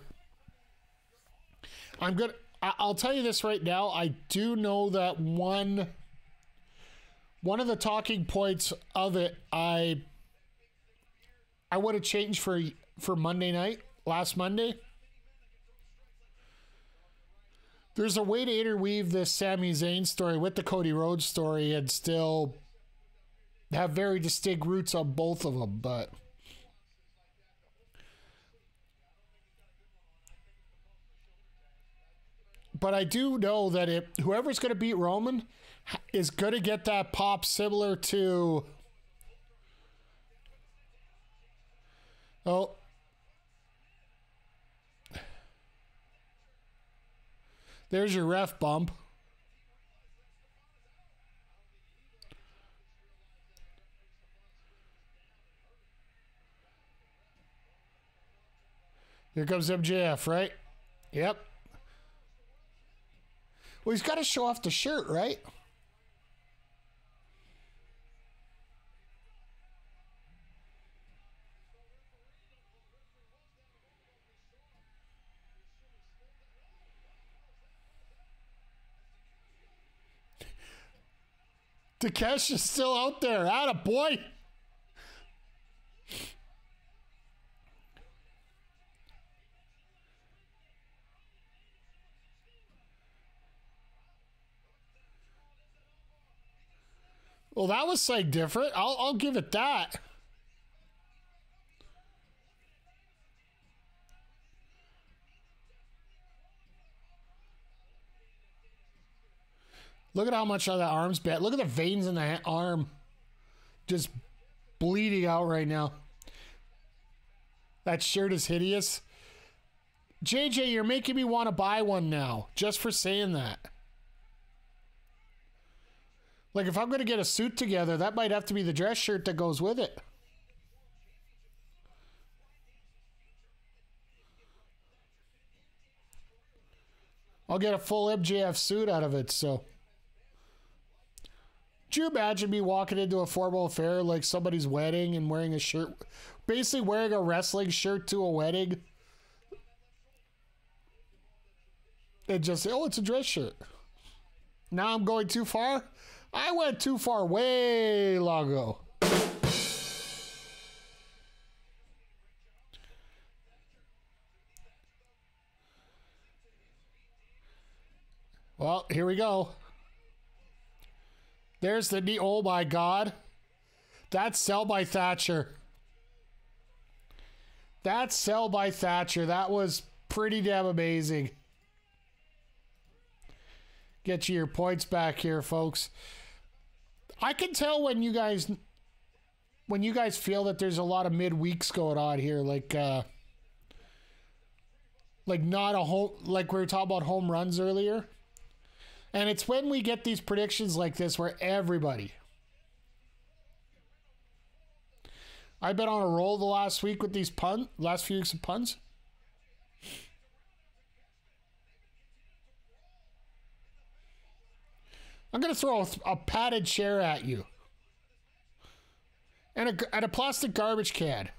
I'll tell you this right now. I do know that one of the talking points of it, I would have changed for Monday night, last Monday. There's a way to interweave this Sami Zayn story with the Cody Rhodes story and still have very distinct roots on both of them, But I do know that whoever's going to beat Roman is going to get that pop similar to... Oh. There's your ref bump. Here comes MJF, right? Yep. Well, he's got to show off the shirt, right? Takeshi's still out there. Atta boy. Well, that was like different. I'll give it that. Look at how much of that arm's bent. Look at the veins in the arm. Just bleeding out right now. That shirt is hideous. JJ, you're making me want to buy one now. Just for saying that. Like, if I'm going to get a suit together, that might have to be the dress shirt that goes with it. I'll get a full MJF suit out of it, so... Could you imagine me walking into a formal affair like somebody's wedding and wearing a shirt, basically wearing a wrestling shirt to a wedding, and just say, oh, it's a dress shirt. Now I'm going too far? I went too far way long ago. Well, here we go. There's the knee. Oh my God. That's sell by Thatcher. That's sell by Thatcher. That was pretty damn amazing. Get you your points back here, folks. I can tell when you guys feel that there's a lot of midweeks going on here, like not a home, like we were talking about home runs earlier. And it's when we get these predictions like this where everybody. I've been on a roll the last week with these last few weeks of puns. I'm going to throw a padded chair at you. And a plastic garbage can.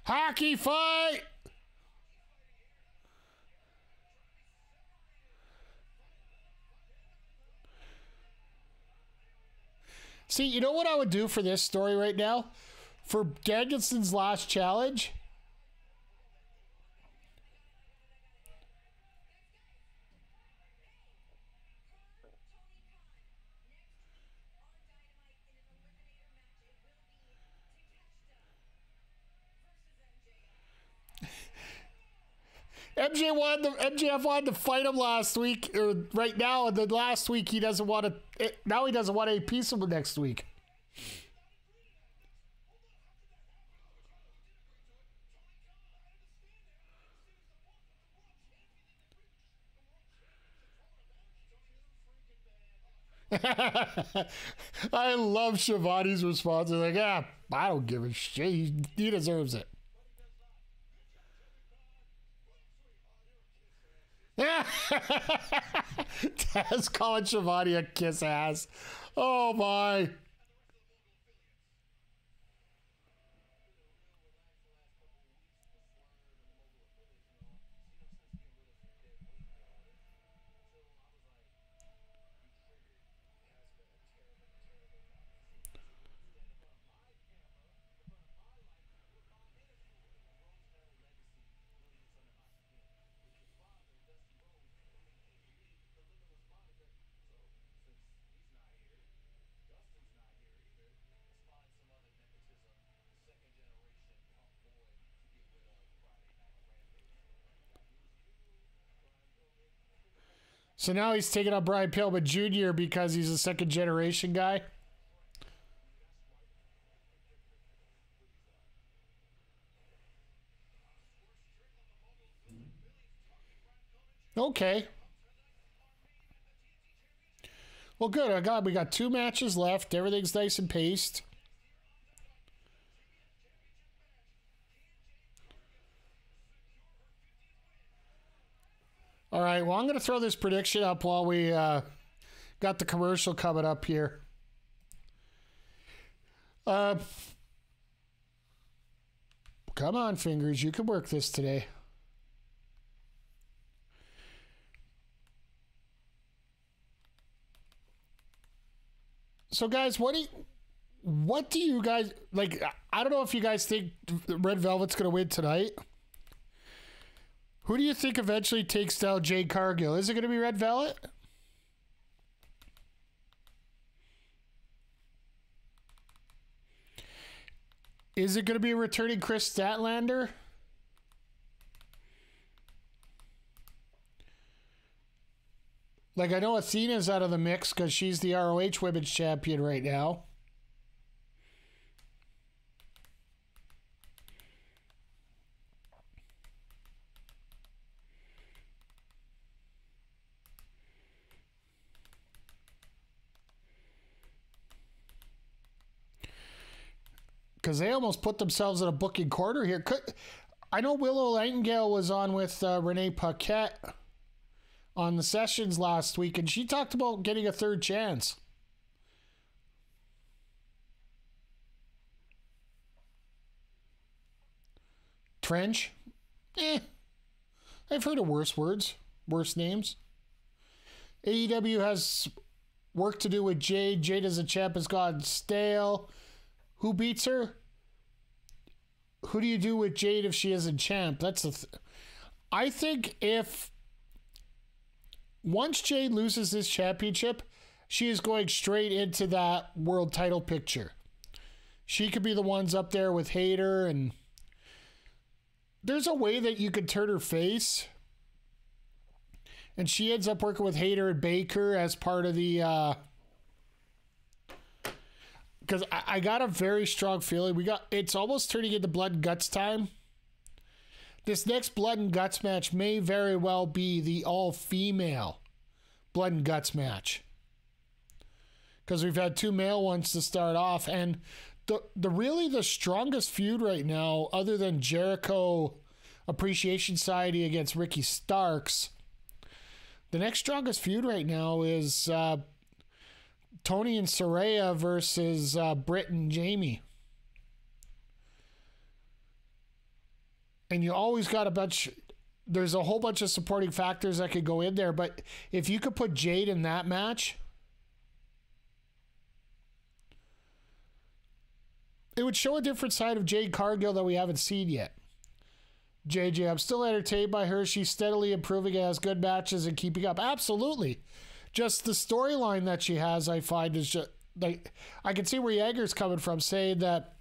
Hockey fight! See, you know what I would do for this story right now? For Danielson's last challenge? MJF wanted to fight him last week, or right now, and then last week he doesn't want to. Now he doesn't want a piece of him next week. I love Shivani's response. He's like, I don't give a shit. He deserves it. Taz calling Shivani a kiss ass. Oh my. So now he's taking up Brian Pillman Jr. because he's a second generation guy. Okay. Well, good. We got 2 matches left. Everything's nice and paced. All right, well, I'm going to throw this prediction up while we got the commercial coming up here. Come on, fingers. You can work this today. So, guys, what do you guys, like, I don't know if you guys think Red Velvet's going to win tonight. Who do you think eventually takes down Jade Cargill? Is it going to be Red Velvet? Is it going to be returning Chris Statlander? Like, I know Athena's out of the mix because she's the ROH Women's Champion right now. Because they almost put themselves in a booking corner here. I know Willow Nightingale was on with Renee Paquette on the sessions last week, and she talked about getting a third chance. Trench? I've heard of worse words, worse names. AEW has work to do with Jade. Jade as a champ has gone stale. Who beats her? Who do you do with Jade if she isn't champ? That's the I think if once Jade loses this championship, she is going straight into that world title picture. She could be the ones up there with Hayter, and there's a way that you could turn her face. And she ends up working with Hayter and Baker as part of the... Because I got a very strong feeling. It's almost turning into blood and guts time. This next blood and guts match may very well be the all-female blood and guts match. Because we've had 2 male ones to start off. And the really the strongest feud right now, other than Jericho Appreciation Society against Ricky Starks, the next strongest feud right now is Tony and Saraya versus Britt and Jamie. And you always got there's a whole bunch of supporting factors that could go in there, but if you could put Jade in that match, it would show a different side of Jade Cargill that we haven't seen yet. JJ, I'm still entertained by her. She's steadily improving and has good matches and keeping up. Absolutely. Just the storyline that she has, I find, is just like, I can see where Jaeger's coming from, saying that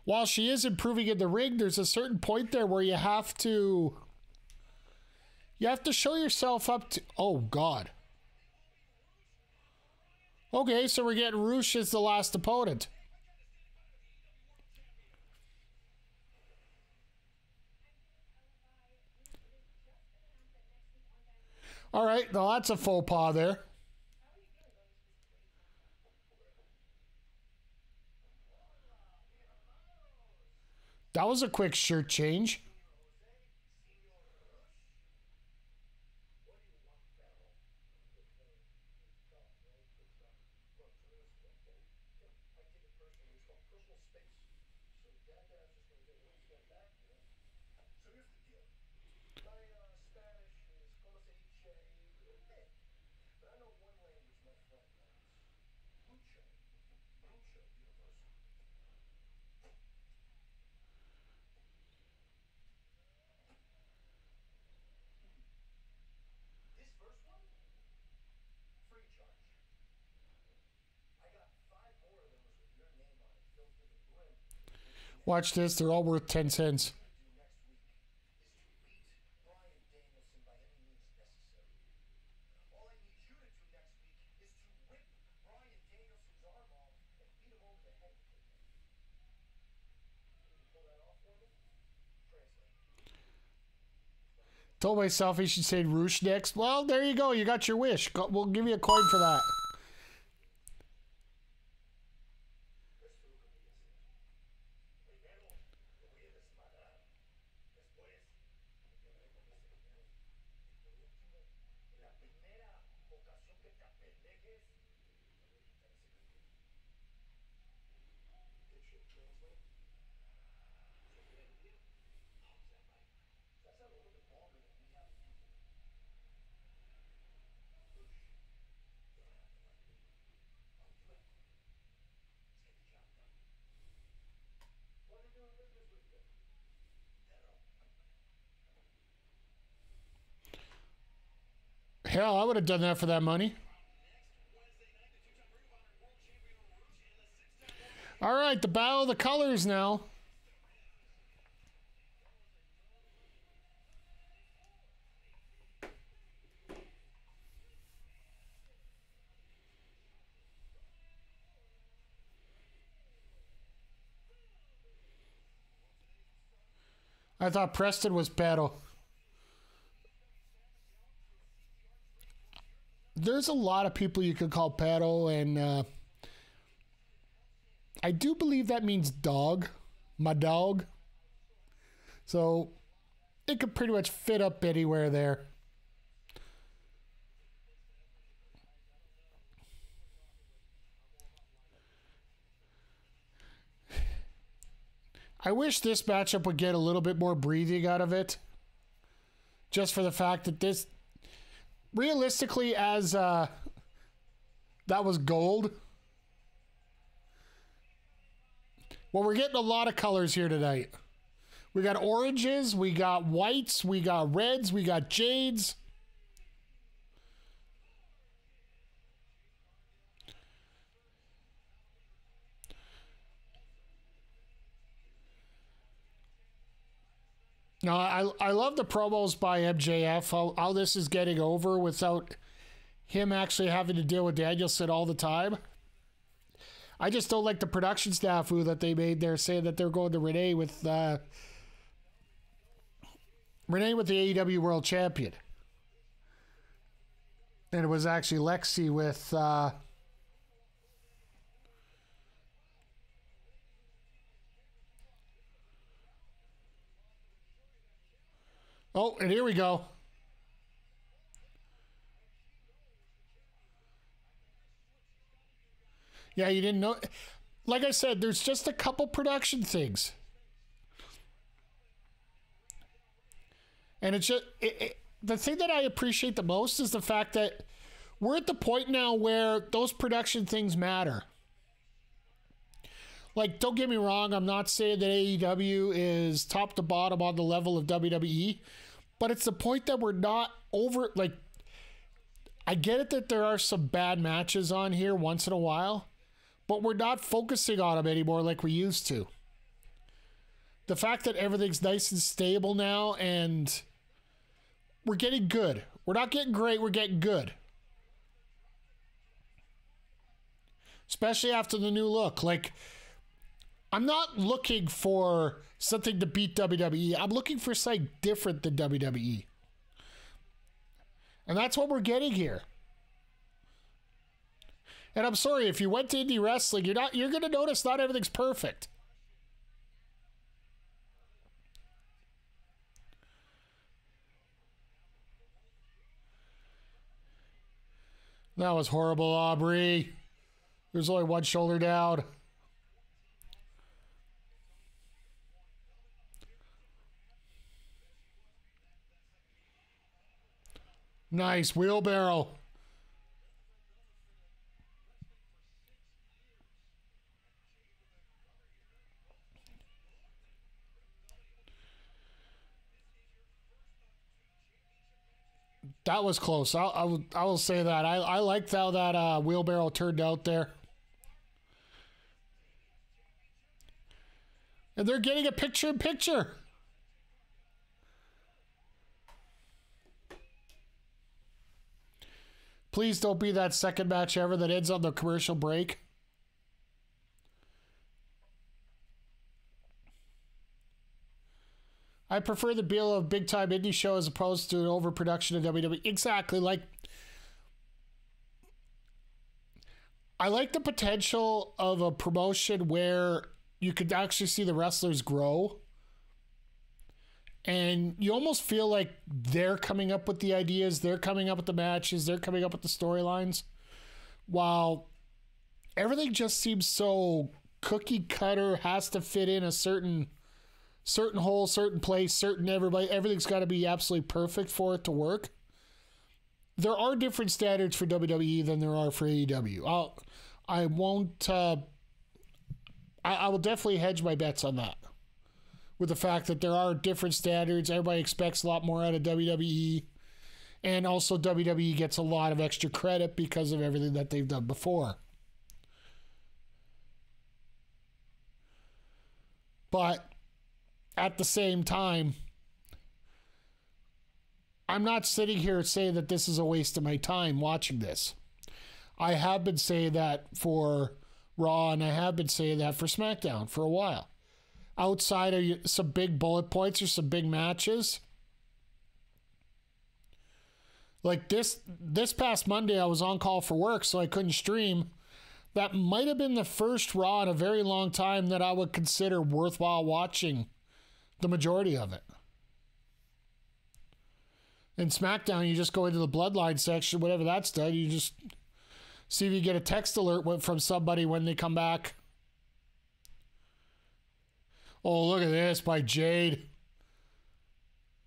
while she is improving in the ring, there's a certain point there where you have to show yourself up to, oh God. Okay, so we're getting Roosh as the last opponent. All right, well, that's a faux pas there. That was a quick shirt change. Watch this, they're all worth 10 cents. Told myself he should say Roosh next. Well, there you go. You got your wish. We'll give you a coin for that. Hell, I would have done that for that money. All right, the Battle of the Colors now. I thought Preston was Battle. There's a lot of people you could call Pato, and I do believe that means dog. My dog. So it could pretty much fit up anywhere there. I wish this matchup would get a little bit more breathing out of it. Just for the fact that this... realistically, as that was gold. Well, we're getting a lot of colors here tonight. We got oranges, we got whites, we got reds, we got jades. No, I love the promos by MJF, how this is getting over without him actually having to deal with Danielson all the time. I just don't like the production snafu that they made there, saying that they're going to Renee with the AEW World Champion. And it was actually Lexi with... Oh, and here we go. Yeah, you didn't know. Like I said, there's just a couple production things. And it's just... the thing that I appreciate the most is the fact that we're at the point now where those production things matter. Like, don't get me wrong, I'm not saying that AEW is top to bottom on the level of WWE, but it's the point that we're not over, like, I get it that there are some bad matches on here once in a while, but we're not focusing on them anymore like we used to. The fact that everything's nice and stable now, and we're getting good. We're not getting great, we're getting good. Especially after the new look. Like, I'm not looking for something to beat WWE. I'm looking for something different than WWE. And that's what we're getting here. And I'm sorry, if you went to indie wrestling, you're going to notice not everything's perfect. That was horrible, Aubrey. There's only one shoulder down. Nice wheelbarrow. That was close. I will say that. I liked how that wheelbarrow turned out there. And they're getting a picture-in-picture. Please don't be that second match ever that ends on the commercial break. I prefer the appeal of big-time indie show as opposed to an overproduction of WWE. Exactly. Like, I like the potential of a promotion where you could actually see the wrestlers grow. And you almost feel like they're coming up with the ideas, they're coming up with the matches, they're coming up with the storylines. While everything just seems so cookie cutter, has to fit in a certain hole, certain place, certain everybody. Everything's got to be absolutely perfect for it to work. There are different standards for WWE than there are for AEW. I will definitely hedge my bets on that. With the fact that there are different standards, everybody expects a lot more out of WWE. And also WWE gets a lot of extra credit because of everything that they've done before. But at the same time, I'm not sitting here saying that this is a waste of my time watching this. I have been saying that for Raw, and I have been saying that for SmackDown for a while. Outside of some big bullet points or some big matches. Like this past Monday, I was on call for work, so I couldn't stream. That might have been the first Raw in a very long time that I would consider worthwhile watching the majority of it. In SmackDown, you just go into the Bloodline section, whatever that's done, you just see if you get a text alert from somebody when they come back. Oh, look at this by Jade.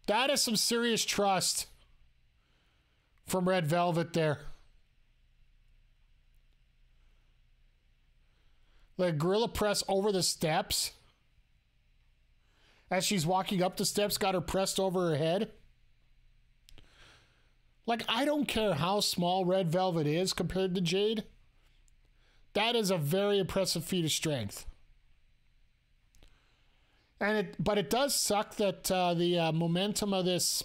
That is some serious trust from Red Velvet there. Like gorilla press over the steps. as she's walking up the steps, got her pressed over her head. Like, I don't care how small Red Velvet is compared to Jade. That is a very impressive feat of strength. But it does suck that the momentum of this...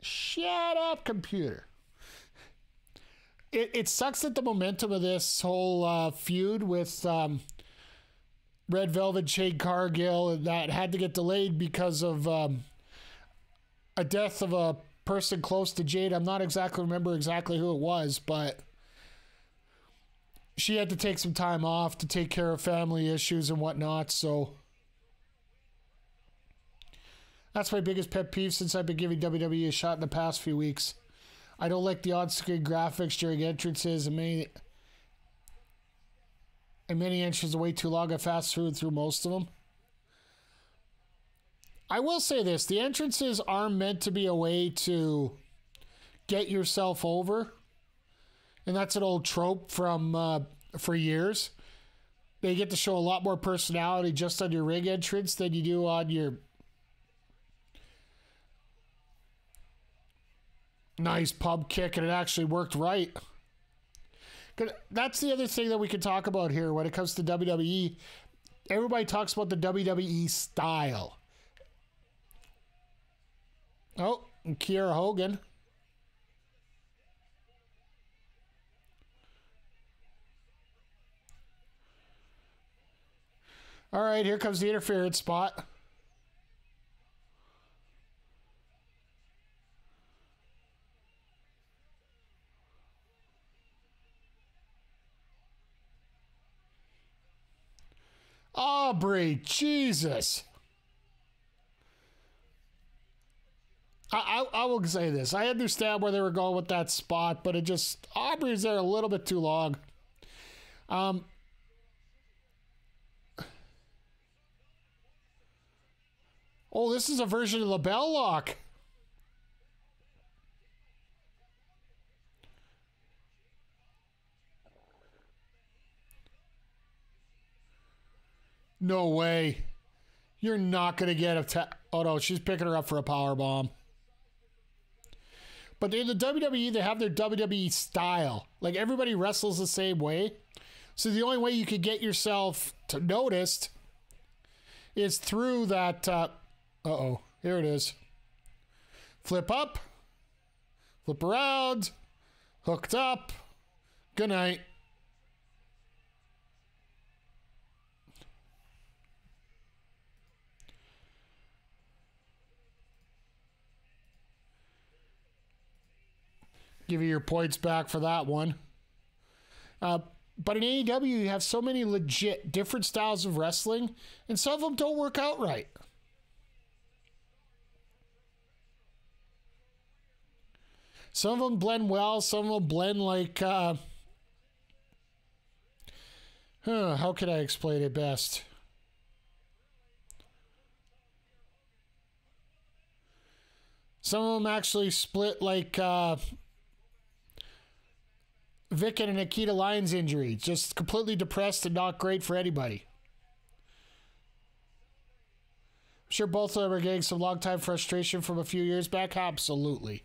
Shut up, computer. It sucks that the momentum of this whole feud with Red Velvet, Jade Cargill, that had to get delayed because of a death of a person close to Jade. I'm not remember exactly who it was, but she had to take some time off to take care of family issues and whatnot, so that's my biggest pet peeve since I've been giving WWE a shot in the past few weeks. I don't like the on-screen graphics during entrances, and many entrances are way too long. I fast through most of them. I will say this, the entrances are meant to be a way to get yourself over. And that's an old trope from for years. They get to show a lot more personality just on your ring entrance than you do on your nice pub kick, and it actually worked right. That's the other thing that we can talk about here when it comes to WWE. Everybody talks about the WWE style. Oh, and Kiera Hogan. All right, here comes the interference spot. Aubrey, Jesus. I will say this. I understand where they were going with that spot, but Aubrey's there a little bit too long. Oh, this is a version of the bell lock. No way. You're not going to get a... Oh, no, she's picking her up for a power bomb. But in the WWE, they have their WWE style. Like, everybody wrestles the same way. So the only way you could get yourself noticed is through that... uh-oh, here it is. Flip up. Flip around. Hooked up. Good night. Give you your points back for that one. But in AEW, you have so many legit different styles of wrestling, and some of them don't work out right. Some of them blend well, some of them blend like... how can I explain it best? Some of them actually split like... Vic and Nikita Lyons injury. Just completely depressed and not great for anybody. I'm sure both of them are getting some long-time frustration from a few years back. Absolutely.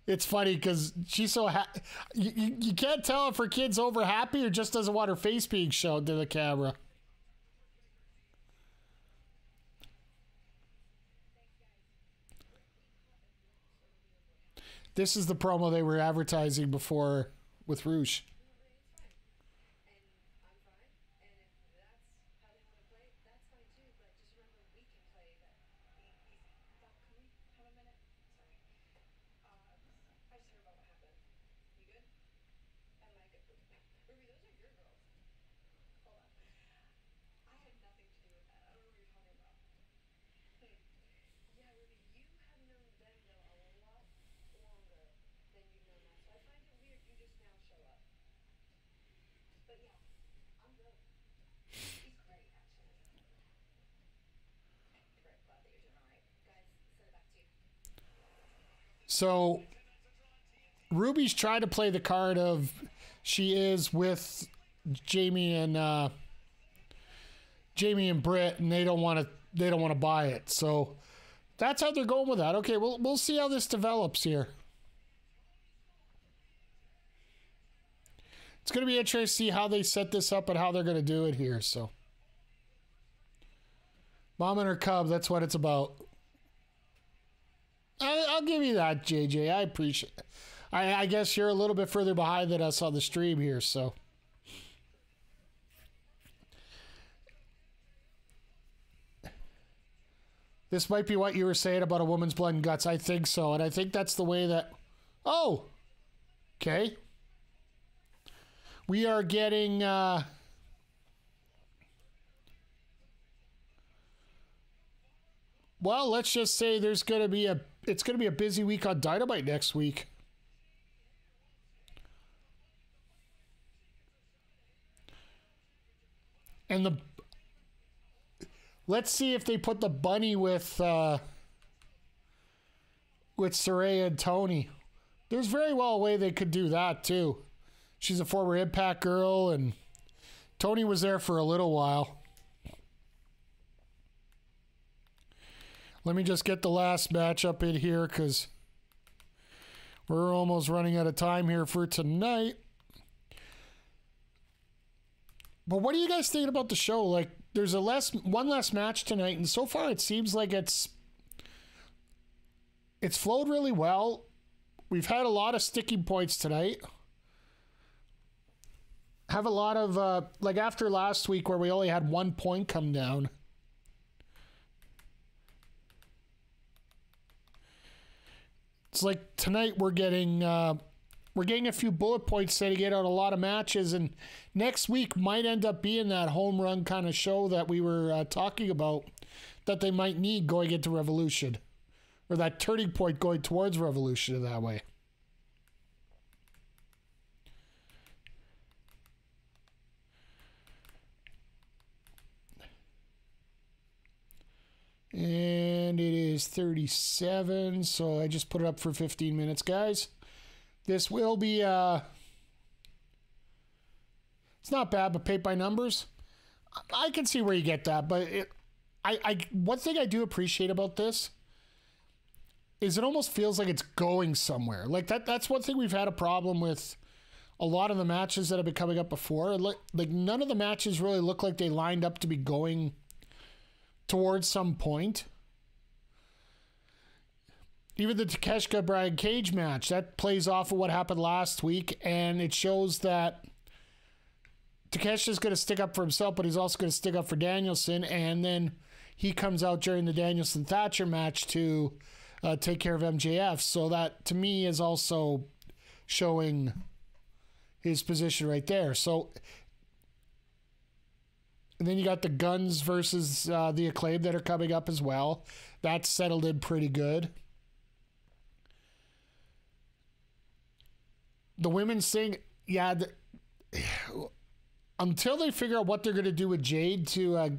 It's funny because she's so happy. You can't tell if her kid's over happy or just doesn't want her face being shown to the camera. This is the promo they were advertising before with Rouge. So Ruby's tried to play the card of she is with Jamie and Britt, and they don't want to buy it. So that's how they're going with that. Okay, we'll see how this develops here. It's going to be interesting to see how they set this up and how they're going to do it here. So, Mom and her cub, that's what it's about. I'll give you that, JJ. I appreciate it. I guess you're a little bit further behind than us on the stream here, so. This might be what you were saying about a woman's blood and guts. I think so, and I think that's the way that... Oh! Okay. We are getting... Well, let's just say there's going to be it's going to be a busy week on Dynamite next week. And let's see if they put the bunny with Saraya and Tony. There's very well a way they could do that too. She's a former Impact girl, and Tony was there for a little while. Let me just get the last matchup in here because we're almost running out of time here for tonight. But what are you guys thinking about the show? Like, there's one less match tonight, and so far it seems like it's flowed really well. We've had a lot of sticking points tonight. Have a lot of, like after last week where we only had 1 point come down. It's like tonight we're getting a few bullet points setting it out a lot of matches, and next week might end up being that home run kind of show that we were talking about that they might need going into Revolution, or that turning point going towards Revolution in that way. And it is 37, so I just put it up for 15 minutes, guys. This will be, it's not bad, but paint by numbers. I can see where you get that, but one thing I do appreciate about this is it almost feels like it's going somewhere. Like that's one thing we've had a problem with a lot of the matches that have been coming up before. Like none of the matches really look like they lined up to be going towards some point. Even the Takeshita Brian Cage match, that plays off of what happened last week, and it shows that Takeshita's going to stick up for himself, but he's also going to stick up for Danielson, and then he comes out during the Danielson Thatcher match to take care of MJF. So that, to me, is also showing his position right there. So, and then you got the Guns versus the Acclaimed that are coming up as well. That's settled in pretty good. The women's thing, yeah, until they figure out what they're going to do with Jade to, I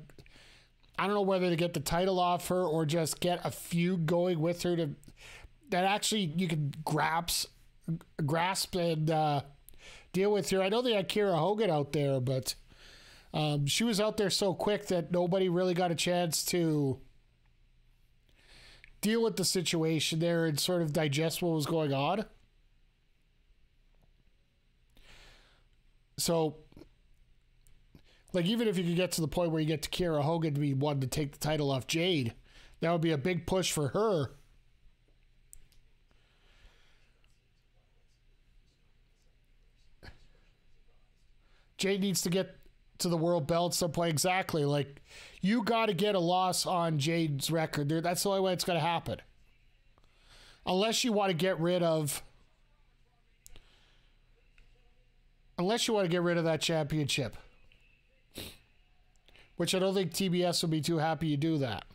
don't know whether to get the title off her or just get a feud going with her that actually you can grasp and deal with her. I know they had Kira Hogan out there, but she was out there so quick that nobody really got a chance to deal with the situation there and sort of digest what was going on. So, like, even if you could get to the point where you get to Kira Hogan to be one to take the title off Jade, that would be a big push for her. Jade needs to get to the world belt at some point. Exactly. Like, you got to get a loss on Jade's record. That's the only way it's going to happen. Unless you want to get rid of... Unless you want to get rid of that championship. Which I don't think TBS would be too happy you do that.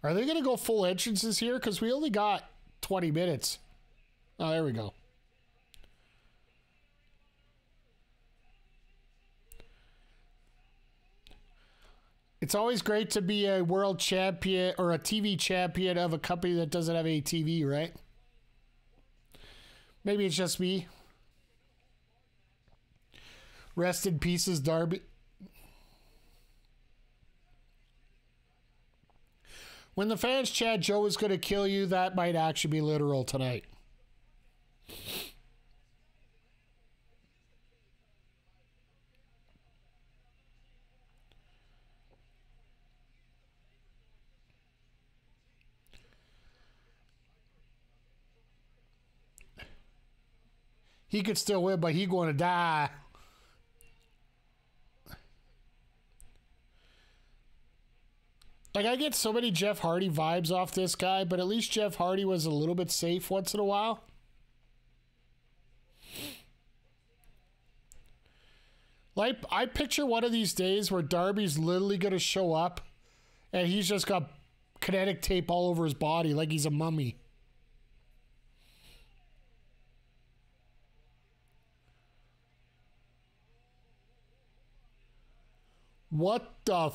Are they going to go full entrances here? Because we only got 20 minutes. Oh, there we go. It's always great to be a world champion or a TV champion of a company that doesn't have a TV, right? Maybe it's just me. Rest in pieces, Darby. When the fans chant Joe is going to kill you, that might actually be literal tonight. He could still win, but he going to die. Like, I get so many Jeff Hardy vibes off this guy, but at least Jeff Hardy was a little bit safe once in a while. Like, I picture one of these days where Darby's literally going to show up and he's just got kinetic tape all over his body like he's a mummy. What the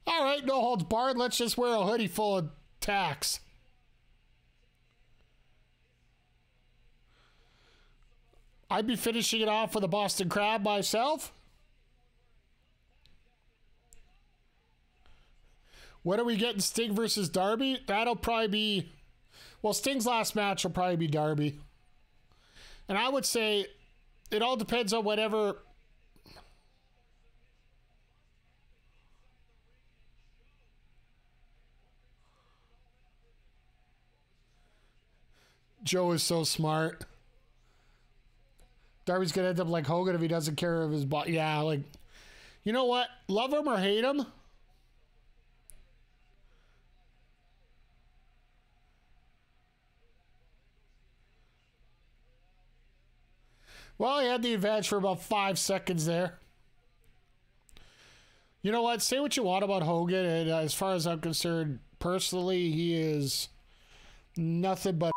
All right, no holds barred. Let's just wear a hoodie full of tacks. I'd be finishing it off with a Boston Crab myself. When are we getting Sting versus Darby? That'll probably be... Well, Sting's last match will probably be Darby. And I would say it all depends on whatever... Joe is so smart. Darby's going to end up like Hogan if he doesn't care of his body. Yeah, like... You know what? Love him or hate him... Well, he had the advantage for about 5 seconds there. You know what? Say what you want about Hogan, and as far as I'm concerned, personally, he is nothing but...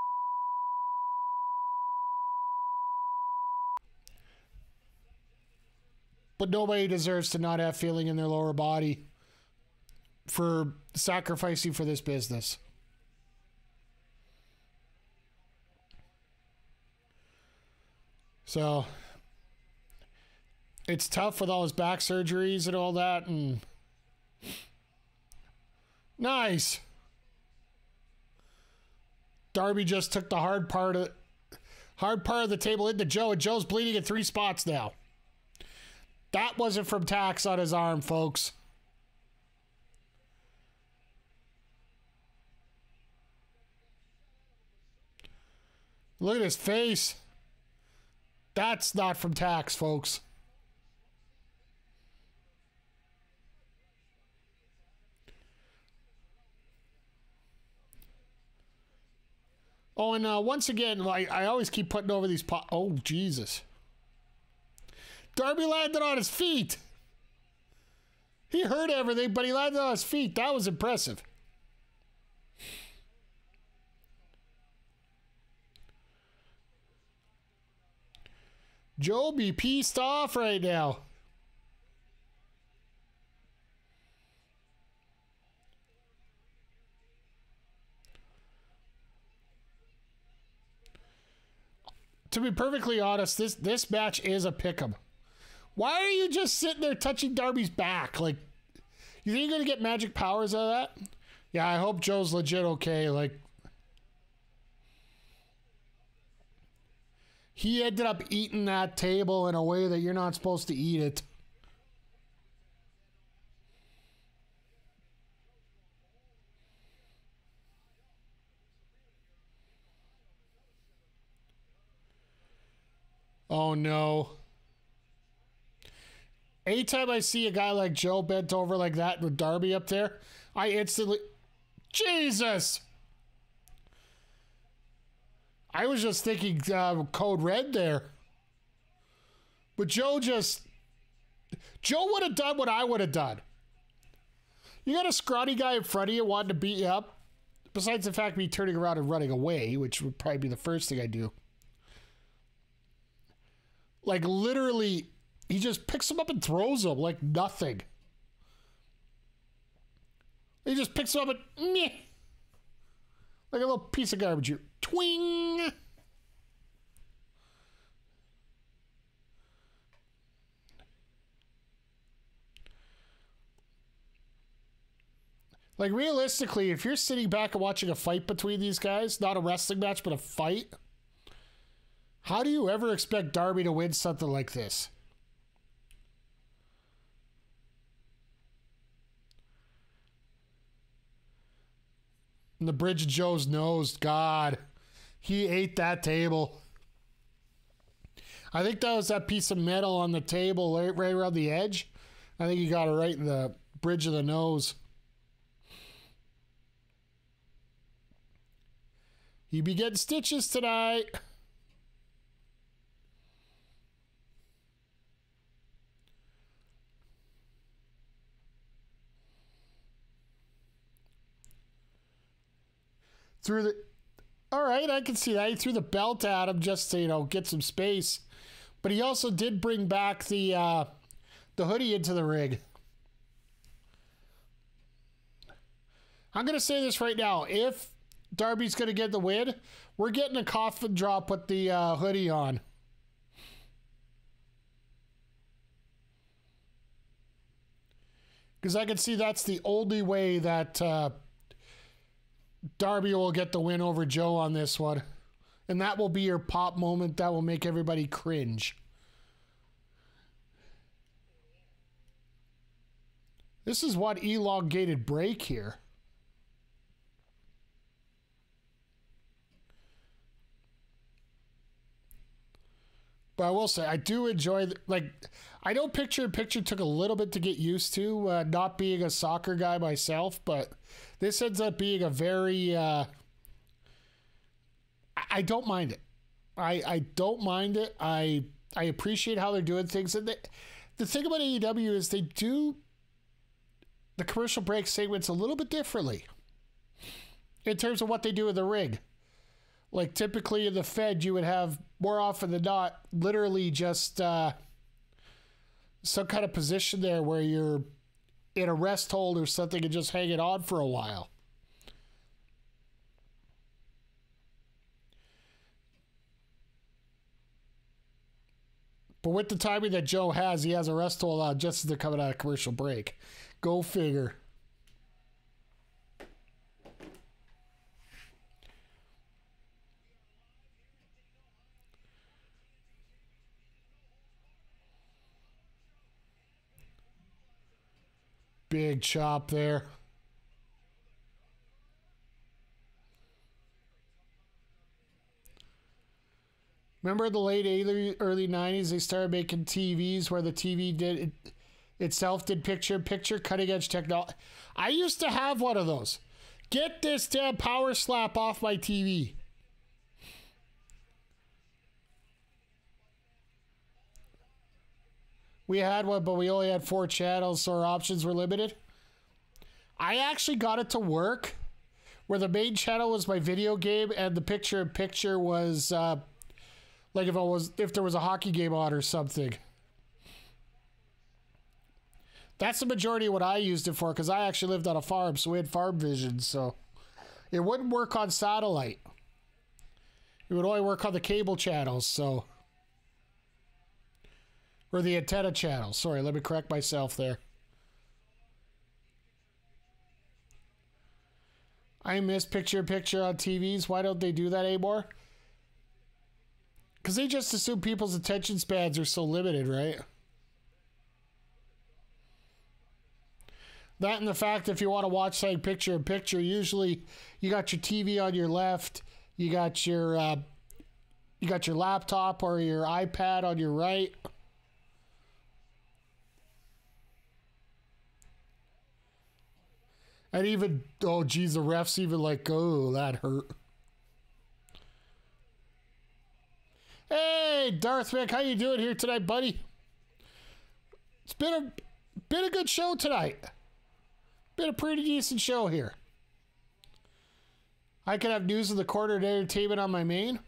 But nobody deserves to not have feeling in their lower body for sacrificing for this business. So, it's tough with all his back surgeries and all that. And nice. Darby just took the hard part of the table into Joe, and Joe's bleeding in 3 spots now. That wasn't from tacks on his arm, folks. Look at his face. That's not from tacks, folks. Oh, and once again, I always keep putting over these oh, Jesus. Darby landed on his feet. He heard everything, but he landed on his feet. That was impressive. Joe be pissed off right now. To be perfectly honest, this match is a pick'em. Why are you just sitting there touching Darby's back? Like, you think you're gonna get magic powers out of that? Yeah, I hope Joe's legit okay. Like, he ended up eating that table in a way that you're not supposed to eat it. Oh no. Anytime I see a guy like Joe bent over like that with Darby up there, I instantly... Jesus! I was just thinking code red there. But Joe would have done what I would have done. You got a scrawny guy in front of you wanting to beat you up. Besides the fact of me turning around and running away, which would probably be the first thing I do. Like, literally, he just picks him up and throws him like nothing. He just picks him up and meh, like a little piece of garbage. You twing. Like, realistically, if you're sitting back and watching a fight between these guys, not a wrestling match, but a fight, how do you ever expect Darby to win something like this? And the bridge of Joe's nose, God, he ate that table. I think that was that piece of metal on the table right around the edge. I think he got it right in the bridge of the nose. You be getting stitches tonight. All right, I can see that. He threw the belt at him just to, you know, get some space. But he also did bring back the hoodie into the ring. I'm going to say this right now. If Darby's going to get the win, we're getting a coffin drop with the hoodie on. Because I can see that's the only way that Darby will get the win over Joe on this one. And that will be your pop moment that will make everybody cringe. This is what elongated break here. But I will say, I do enjoy, I know Picture in Picture took a little bit to get used to, not being a soccer guy myself, but this ends up being a very, I don't mind it. I don't mind it. I appreciate how they're doing things. And the thing about AEW is they do the commercial break segments a little bit differently in terms of what they do in the ring. Like, typically in the Fed, you would have, more often than not, literally just some kind of position there where you're in a rest hold or something and just hanging on for a while. But with the timing that Joe has, he has a rest hold on just as they're coming out of commercial break. Go figure. Big chop there. Remember the late 80s, early 90s, they started making TVs where the TV itself did picture-in-picture, cutting-edge technology. I used to have one of those. Get this damn power slap off my TV. We had one, but we only had 4 channels, so our options were limited. I actually got it to work where the main channel was my video game and the picture-in-picture was like if there was a hockey game on or something. That's the majority of what I used it for, because I actually lived on a farm, so we had farm vision, so it wouldn't work on satellite. It would only work on the cable channels, so... Or the antenna channel. Sorry, let me correct myself there. I miss picture-in-picture on TVs. Why don't they do that anymore? Because they just assume people's attention spans are so limited, right? That and the fact if you want to watch something picture-in-picture, usually you got your TV on your left, you got your laptop or your iPad on your right. And even, oh geez, the refs even like, oh, that hurt. Hey, Darth Mick, how you doing here tonight, buddy? It's been a good show tonight. Been a pretty decent show here. I could have news of the corner and entertainment on my main.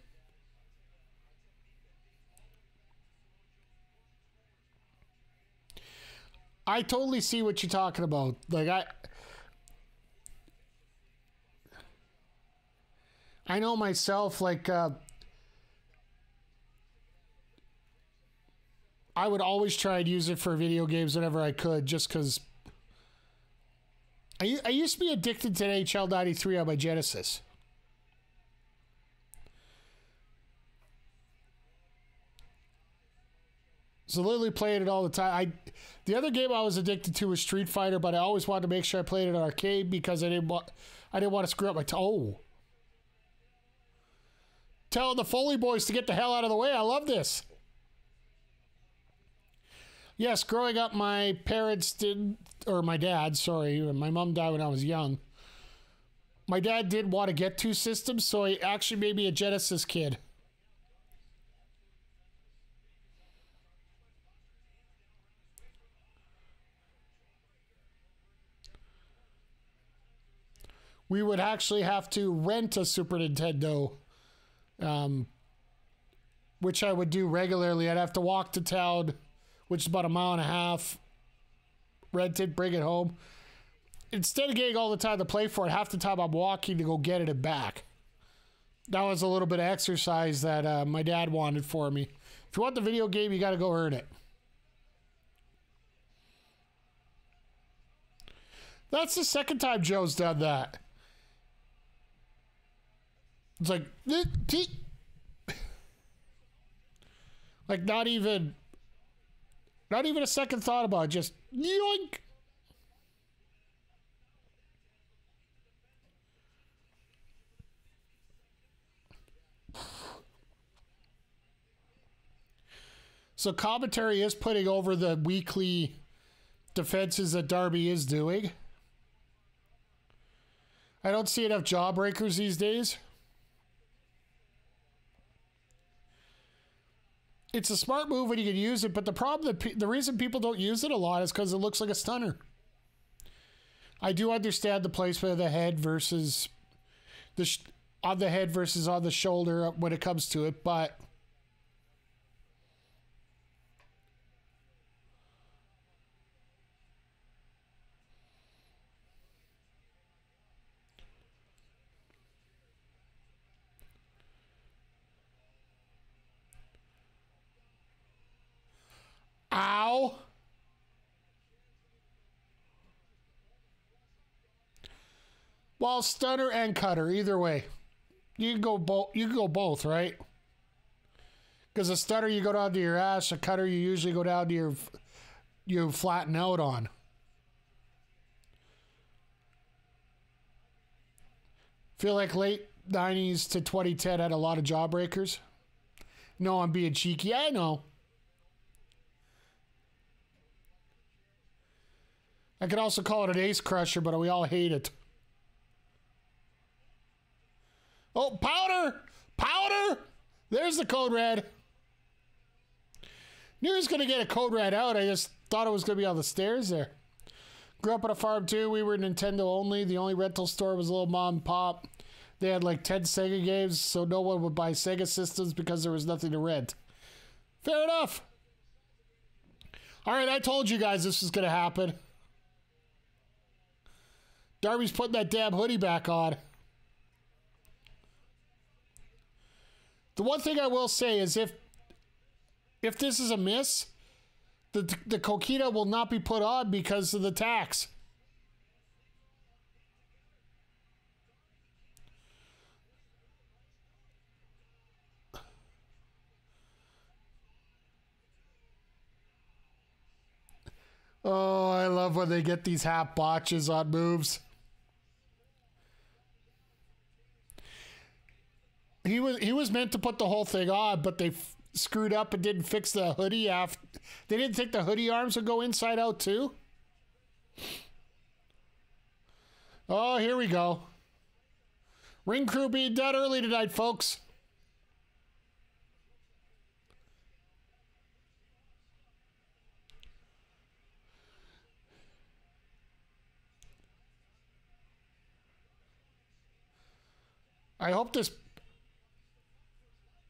I totally see what you're talking about. Like, I know myself, like, I would always try and use it for video games whenever I could, just because I used to be addicted to NHL 93 on my Genesis. So literally playing it all the time. The other game I was addicted to was Street Fighter, but I always wanted to make sure I played it in arcade because I didn't want to screw up my toe. Telling the Foley boys to get the hell out of the way. I love this. Yes, growing up, my parents did, or my dad, sorry, my mom died when I was young. My dad did want to get 2 systems, so he actually made me a Genesis kid. We would actually have to rent a Super Nintendo, which I would do regularly. I'd have to walk to town, which is about a mile and a half, rent it, bring it home. Instead of getting all the time to play for it, half the time I'm walking to go get it and back. That was a little bit of exercise that my dad wanted for me. If you want the video game, you got to go earn it. That's the second time Joe's done that. It's like, like not even a second thought about it, just yoink. So commentary is putting over the weekly defenses that Darby is doing. I don't see enough jawbreakers these days. It's a smart move when you can use it, but the problem, the reason people don't use it a lot is because it looks like a stunner. I do understand the placement of the head versus on the head versus on the shoulder when it comes to it, but ow. Well, stunner and cutter, either way. You can go both, right? Because a stunner you go down to your ass, a cutter you usually go down to you flatten out on. Feel like late 90s to 2010 had a lot of jawbreakers. No, I'm being cheeky. I know. I could also call it an ace crusher, but we all hate it. Oh, powder! Powder! There's the code red. Knew he was going to get a code red out. I just thought it was going to be on the stairs there. Grew up on a farm too. We were Nintendo only. The only rental store was a little mom and pop. They had like 10 Sega games, so no one would buy Sega systems because there was nothing to rent. Fair enough. All right, I told you guys this was going to happen. Darby's putting that damn hoodie back on. The one thing I will say is if this is a miss, the Coquita will not be put on because of the tax. Oh, I love when they get these half botches on moves. He was meant to put the whole thing on, but they screwed up and didn't fix the hoodie after. They didn't think the hoodie arms would go inside out too. Oh, here we go. Ring crew being done early tonight, folks. I hope this...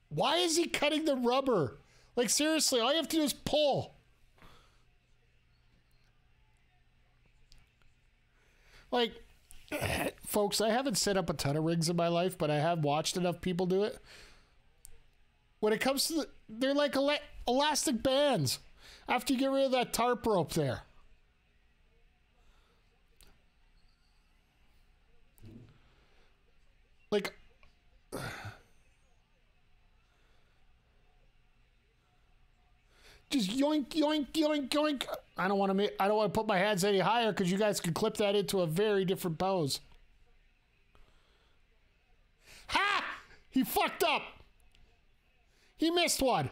Why is he cutting the rubber? Like, seriously, all you have to do is pull. Like, folks, I haven't set up a ton of rigs in my life, but I have watched enough people do it. When it comes to they're like elastic bands after you get rid of that tarp rope there. Like, just yoink, yoink, yoink, yoink. I don't want to put my hands any higher because you guys could clip that into a very different pose. Ha! He fucked up. He missed one.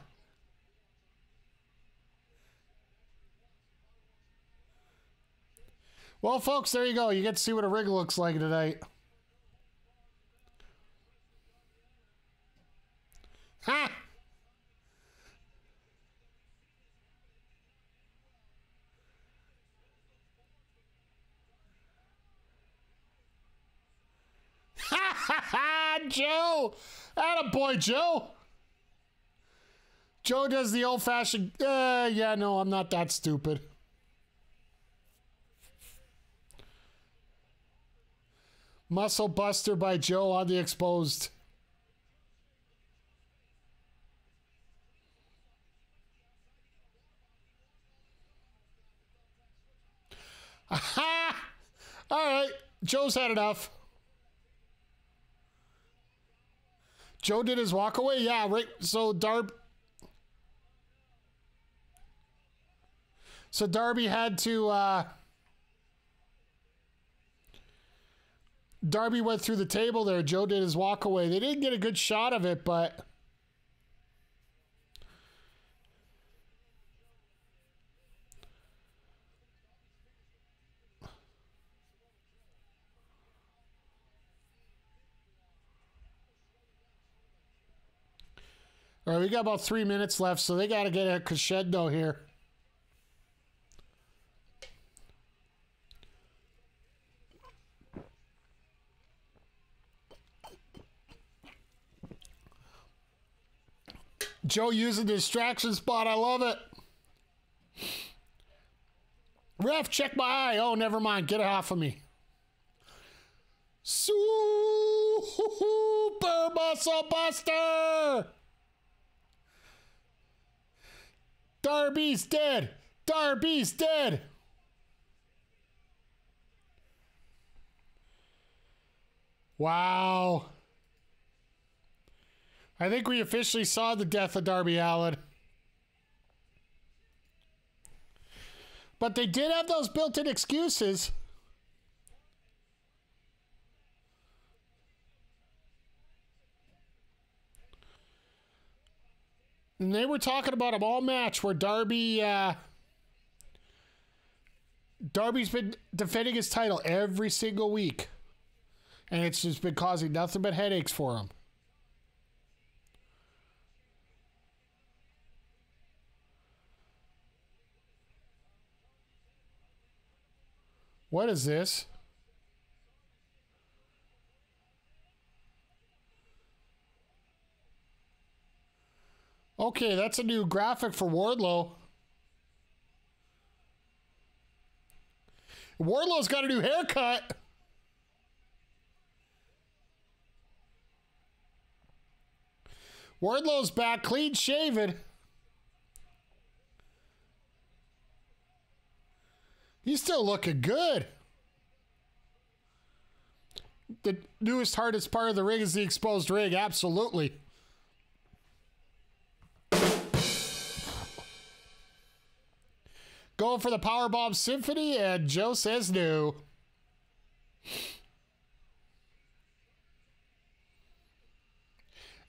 Well, folks, there you go. You get to see what a rig looks like tonight. Ha! Ha ha ha! Joe! Attaboy, Joe! Joe does the old-fashioned, yeah, no, I'm not that stupid. Muscle Buster by Joe on the exposed. Aha! All right, Joe's had enough. Joe did his walk away. Yeah, right. So Darby had to. Darby went through the table there. Joe did his walk away. They didn't get a good shot of it, but. All right, we got about 3 minutes left, so they got to get a crescendo here. Joe using the distraction spot. I love it. Ref, check my eye. Oh, never mind. Get it off of me. Super Muscle Buster. Darby's dead. Darby's dead. Wow. I think we officially saw the death of Darby Allin. But they did have those built-in excuses. And they were talking about them all match where Darby's been defending his title every single week. And it's just been causing nothing but headaches for him. What is this? Okay, that's a new graphic for Wardlow. Wardlow's got a new haircut. Wardlow's back, clean shaven. He's still looking good. The newest, hardest part of the ring is the exposed ring. Absolutely. Going for the Powerbomb Symphony, and Joe says no.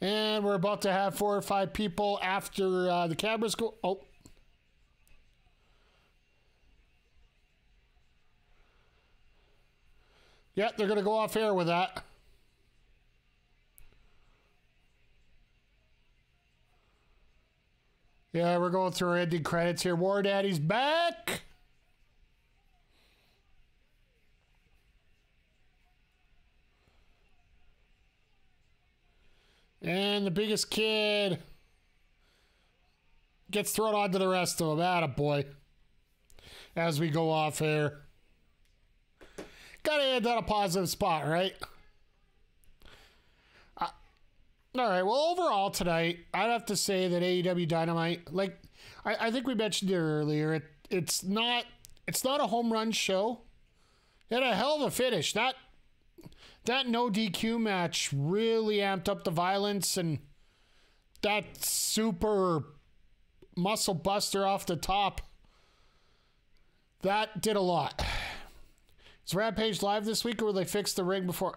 And we're about to have 4 or 5 people after the cameras go. Oh. Yeah, they're going to go off air with that. Yeah, we're going through our ending credits here. War Daddy's back. And the biggest kid gets thrown onto the rest of them. Attaboy. As we go off air. Gotta end on a positive spot, right? All right, well, overall tonight, I'd have to say that AEW Dynamite, like, I think we mentioned it earlier, it's not a home run show. It had a hell of a finish. That no DQ match really amped up the violence, and that super muscle buster off the top, that did a lot. Is Rampage live this week, or will they fix the ring before?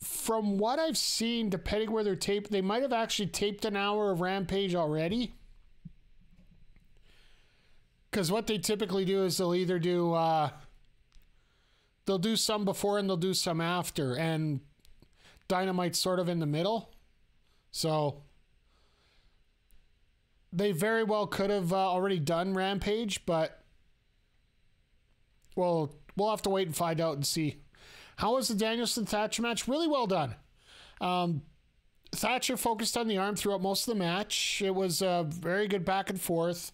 From what I've seen, depending where they're taped, they might have actually taped an hour of Rampage already. Because what they typically do is they'll either do they'll do some before and they'll do some after, and Dynamite's sort of in the middle. So they very well could have already done Rampage, but well, we'll have to wait and find out and see. How was the Danielson-Thatcher match? Really well done. Thatcher focused on the arm throughout most of the match. It was a very good back and forth.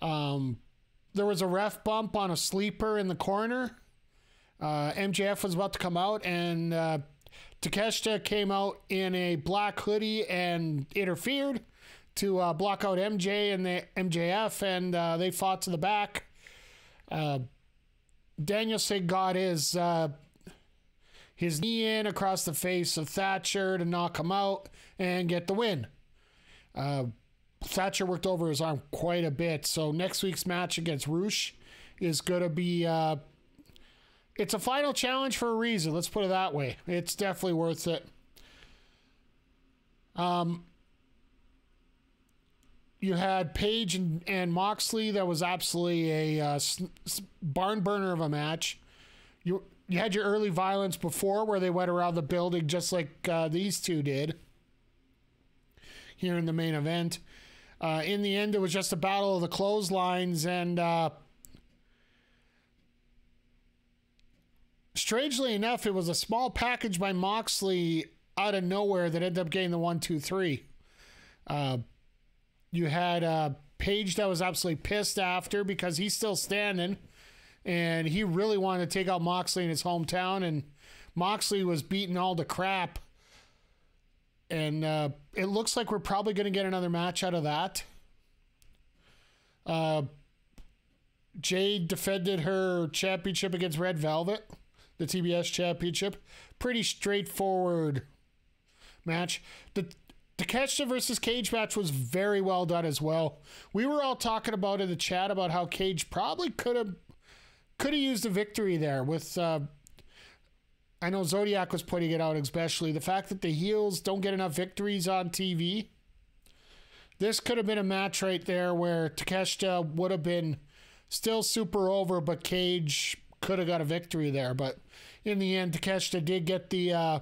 There was a ref bump on a sleeper in the corner. MJF was about to come out, and Takeshita came out in a black hoodie and interfered to block out MJ and the MJF, and they fought to the back. Danielson got his knee in across the face of Thatcher to knock him out and get the win. Thatcher worked over his arm quite a bit, so next week's match against Roosh is going to be... it's a final challenge for a reason, let's put it that way. It's definitely worth it. You had Page and Moxley. That was absolutely a barn burner of a match. You had your early violence before where they went around the building just like these two did here in the main event. In the end, it was just a battle of the clotheslines, and strangely enough, it was a small package by Moxley out of nowhere that ended up getting the 1, 2, 3. You had Page that was absolutely pissed after because he's still standing, and he really wanted to take out Moxley in his hometown, and Moxley was beating all the crap. And it looks like we're probably going to get another match out of that. Jade defended her championship against Red Velvet, the TBS championship. Pretty straightforward match. The Takeshita versus Cage match was very well done as well. We were all talking about in the chat about how Cage probably could have used a victory there with... I know Zodiac was putting it out, especially the fact that the heels don't get enough victories on TV. This could have been a match right there where Takeshita would have been still super over, but Cage could have got a victory there. But in the end, Takeshita did get the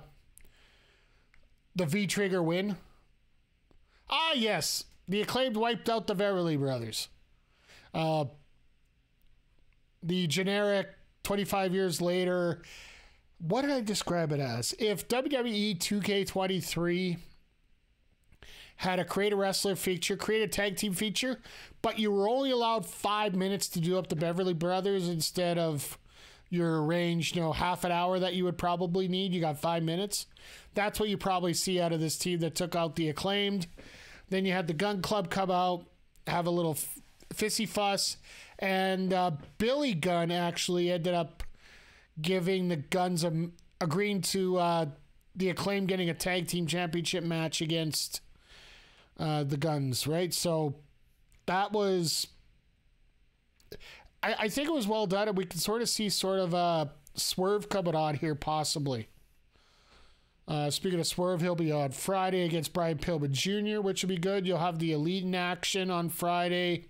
V-trigger win. Ah, yes. The Acclaimed wiped out the Verily brothers. The generic 25 years later... What did I describe it as? If WWE 2K23 had a create a wrestler feature, create a tag team feature, but you were only allowed 5 minutes to do up the Beverly Brothers instead of your arranged, half an hour that you would probably need. You got 5 minutes. That's what you probably see out of this team that took out the Acclaimed. Then you had the Gun Club come out, have a little fissy fuss, and Billy Gunn actually ended up giving the Guns agreeing to the Acclaim getting a tag team championship match against the Guns, right? So that was, I think it was well done, and we can sort of see sort of a Swerve coming on here possibly. Speaking of Swerve, he'll be on Friday against Brian Pillman Jr., which will be good. You'll have the Elite in action on Friday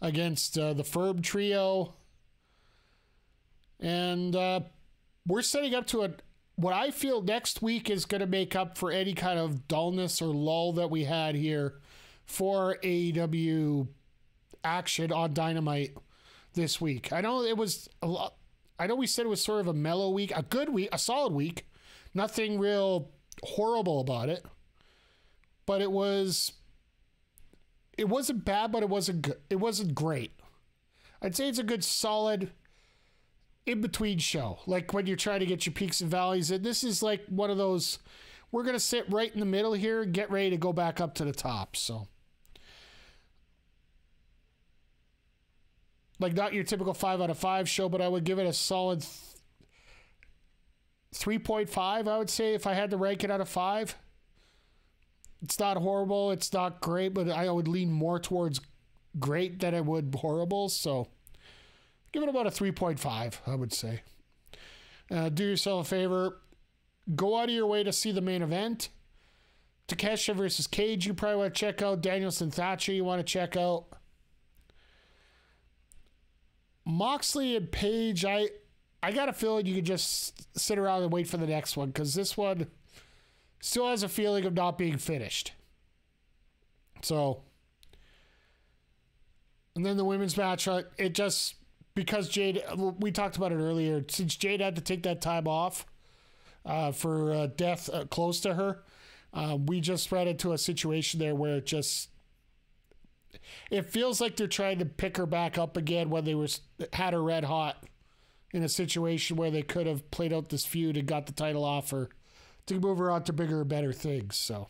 against the Ferb Trio. And we're setting up to what I feel next week is going to make up for any kind of dullness or lull that we had here for AEW action on Dynamite this week. I know it was a lot. I know we said it was sort of a mellow week, a good week, a solid week. Nothing real horrible about it. But it wasn't bad, but it wasn't good. It wasn't great. I'd say it's a good solid in-between show. Like when you're trying to get your peaks and valleys. And this is like one of those, we're going to sit right in the middle here and get ready to go back up to the top. So, like not your typical 5 out of 5 show, but I would give it a solid 3.5, I would say, if I had to rank it out of 5. It's not horrible. It's not great, but I would lean more towards great than I would horrible. So give it about a 3.5, I would say. Do yourself a favor. Go out of your way to see the main event. Takeshita versus Cage, you probably want to check out. Danielson Thatcher, you want to check out. Moxley and Page, I got a feeling you could just sit around and wait for the next one, because this one still has a feeling of not being finished. So, and then the women's match, it just, because Jade, we talked about it earlier, since Jade had to take that time off for death close to her, we just ran into a situation there where it feels like they're trying to pick her back up again when they had her red hot in a situation where they could have played out this feud and got the title off her to move her on to bigger and better things. So